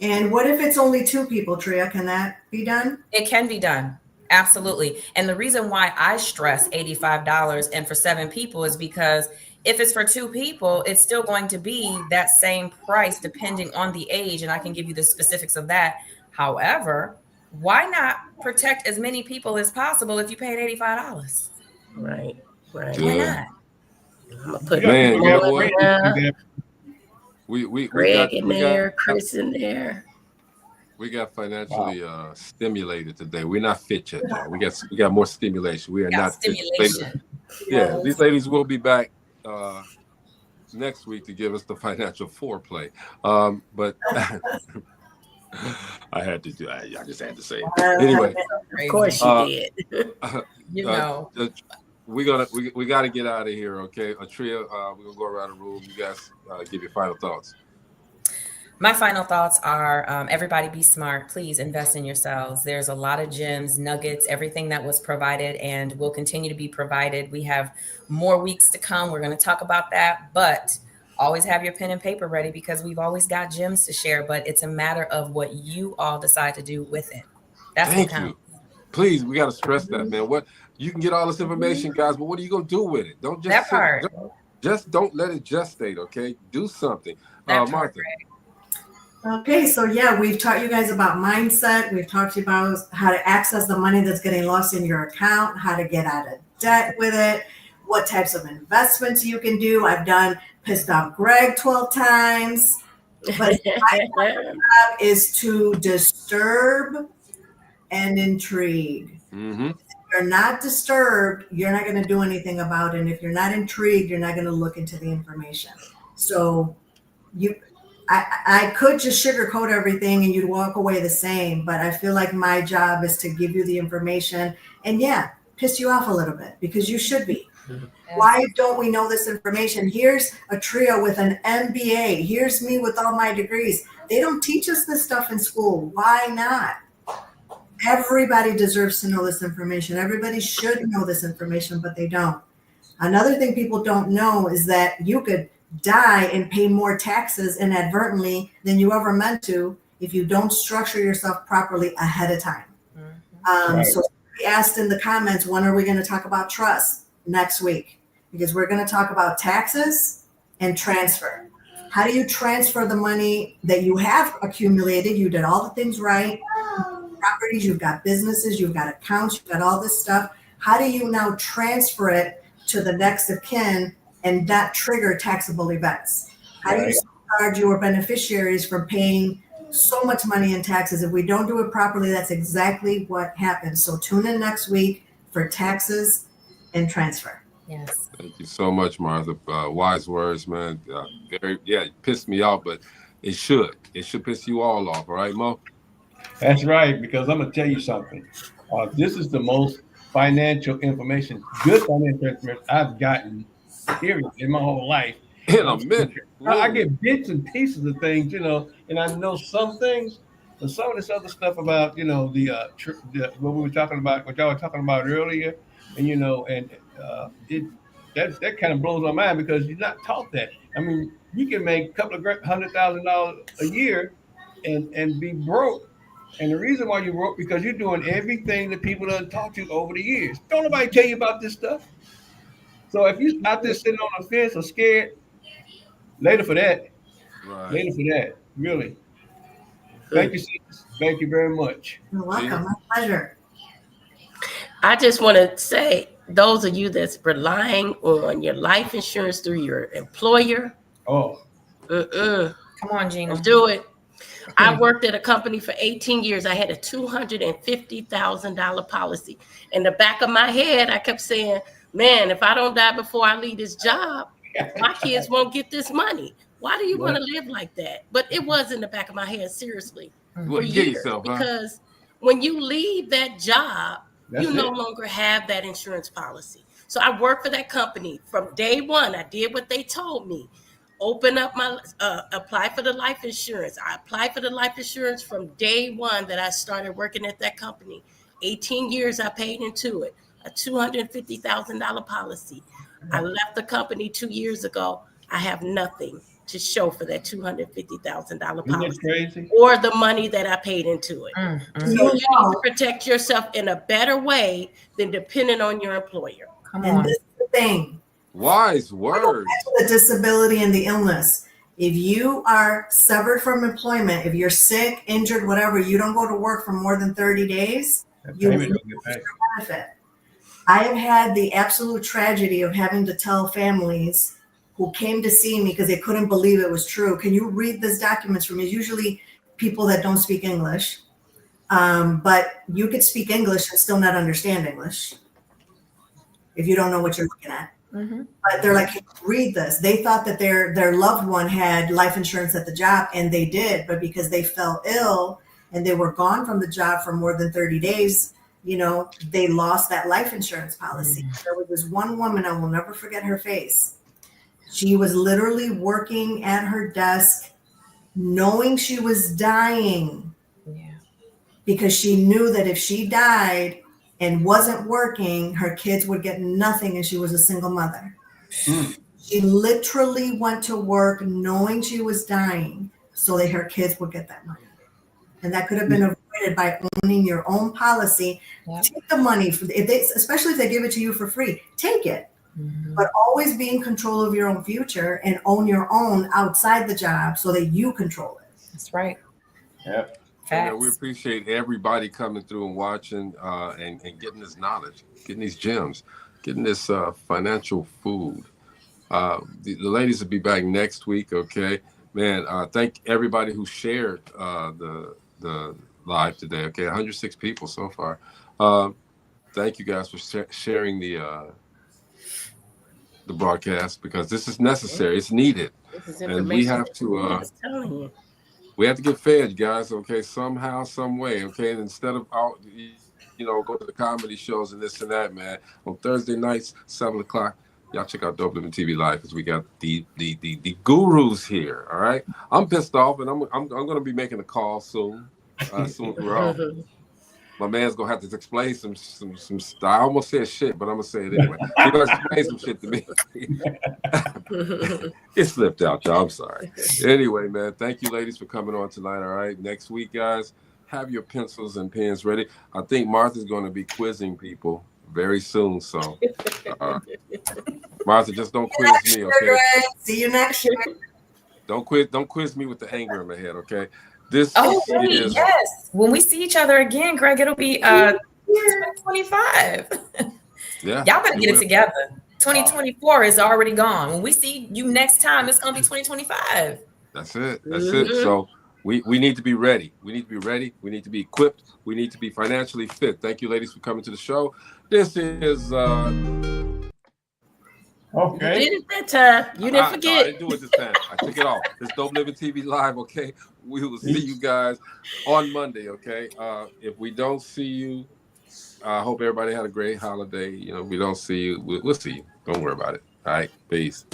And what if it's only 2 people, Atreeia? Can that be done?
It can be done. Absolutely. And the reason why I stress $85 and for 7 people is because if it's for 2 people, it's still going to be that same price depending on the age. And I can give you the specifics of that. However, why not protect as many people as possible if you paid $85?
Right.
Why not?
I'm gonna put
we
Greg in there, Chris in there.
We got financially stimulated today. We're not fit yet, y'all. We got more stimulation. We are not stimulation. Yeah, these ladies will be back next week to give us the financial foreplay. But I had to do. I just had to say it. Anyway,
of course you did.
We got to get out of here. Okay, Atreeia, we're gonna go around the room. You guys give your final thoughts.
My final thoughts are everybody be smart. Please invest in yourselves. There's a lot of gems, nuggets, everything that was provided and will continue to be provided. We have more weeks to come. We're going to talk about that, but always have your pen and paper ready because we've always got gems to share, but it's a matter of what you all decide to do with it. That's what counts.
Please, we got to stress that, man. What you can get all this information, guys, but what are you going to do with it? Don't just
that part.
Just don't let it gestate, okay? Do something. Martha.
Okay, so yeah, we've taught you guys about mindset. We've talked to you about how to access the money that's getting lost in your account, how to get out of debt with it, what types of investments you can do. I've done pissed off Greg 12 times, but my job is to disturb and intrigue. Mm-hmm. If you're not disturbed, you're not going to do anything about it. And if you're not intrigued, you're not going to look into the information. So I could just sugarcoat everything and you'd walk away the same, but I feel like my job is to give you the information and piss you off a little bit because you should be. Why don't we know this information? Here's Atreeia with an MBA. Here's me with all my degrees. They don't teach us this stuff in school. Why not? Everybody deserves to know this information. Everybody should know this information, but they don't. Another thing people don't know is that you could die and pay more taxes inadvertently than you ever meant to if you don't structure yourself properly ahead of time. Mm-hmm. So we asked in the comments, when are we going to talk about trust? Next week, because we're going to talk about taxes and transfer. How do you transfer the money that you have accumulated? You did all the things right. Properties, you've got businesses, you've got accounts, you've got all this stuff. How do you now transfer it to the next of kin and not trigger taxable events? How do you charge your beneficiaries from paying so much money in taxes? If we don't do it properly, that's exactly what happens. So tune in next week for taxes and transfer.
Yes.
Thank you so much, Martha. Wise words, man. It pissed me off, but it should piss you all off. All right, Mo?
That's right, because I'm going to tell you something. This is the most financial information, good financial information I've gotten, period, in my whole life.
In a minute.
I get bits and pieces of things, and I know some things, but some of this other stuff about, what we were talking about, what y'all were talking about earlier, and that kind of blows my mind because you're not taught that. I mean, you can make a couple of $100,000 a year and be broke. And the reason why you're broke because you're doing everything that people done taught you over the years. Don't nobody tell you about this stuff. So if you out there sitting on the fence or scared, later for that.
Right.
Later for that. Really. Thank you, sis. Thank you very much.
You're welcome. My pleasure.
I just want to say, those of you that's relying on your life insurance through your employer,
come
on, Gina,
don't do it. I worked at a company for 18 years. I had a $250,000 policy. In the back of my head, I kept saying, man, if I don't die before I leave this job, my kids won't get this money. Why do you want to live like that? But it was in the back of my head, seriously, for years. Because when you leave that job, you no longer have that insurance policy. So I worked for that company from day one. I did what they told me. Open up my, apply for the life insurance. I applied for the life insurance from day one that I started working at that company. 18 years I paid into it, a $250,000 policy. I left the company 2 years ago. I have nothing to show for that $250,000 policy or the money that I paid into it. So you need to protect yourself in a better way than depending on your employer.
And this is the thing.
Wise words.
The disability and the illness. If you are severed from employment, if you're sick, injured, whatever, you don't go to work for more than 30 days, you lose your benefit. I have had the absolute tragedy of having to tell families who came to see me because they couldn't believe it was true. Can you read these documents for me? Usually people that don't speak English, but you could speak English and still not understand English if you don't know what you're looking at. But they're like, read this. They thought that their loved one had life insurance at the job, and they did, but because they fell ill and they were gone from the job for more than 30 days, you know, they lost that life insurance policy. There was this one woman, I will never forget her face. She was literally working at her desk, knowing she was dying, because she knew that if she died and wasn't working, her kids would get nothing, and she was a single mother. She literally went to work knowing she was dying so that her kids would get that money. And that could have been avoided by owning your own policy. Take the money, especially if they give it to you for free, take it. But always be in control of your own future and own your own outside the job so that you control it.
That's right.
Yep.
We appreciate everybody coming through and watching and getting this knowledge, getting these gems, getting this financial food. The ladies will be back next week, okay? Man, thank everybody who shared the live today, okay? 106 people so far. Thank you guys for sharing the broadcast, because this is necessary. It's needed. And we have to... We have to get fed, guys, okay, somehow, some way, okay? And instead of, go to the comedy shows and this and that, man, on Thursday nights, 7 o'clock, y'all check out DopelivenTV Live, because we got the gurus here, all right? I'm pissed off, and I'm going to be making a call soon. We're off. My man's going to have to explain some stuff. I almost said shit, but I'm going to say it anyway. He's going to explain some shit to me. It slipped out, y'all. I'm sorry. Anyway, man, thank you, ladies, for coming on tonight, all right? Next week, guys, have your pencils and pens ready. I think Martha's going to be quizzing people very soon, so Martha, just don't quiz me, okay?
See you next year.
Don't quiz me with the anger in my head, okay? This
yes. When we see each other again, Greg, it'll be 2025.
Yeah.
Y'all better get it together. 2024 is already gone. When we see you next time, it's gonna be 2025.
That's it. That's it. So we need to be ready. We need to be ready. We need to be equipped. We need to be financially fit. Thank you, ladies, for coming to the show. This is
Okay. You did it that time. You didn't forget.
No, I didn't do it this time. I took it off. It's DopelivenTV Live, okay? We will see you guys on Monday, okay? If we don't see you, I hope everybody had a great holiday. If we don't see you, we'll see you. Don't worry about it. All right? Peace.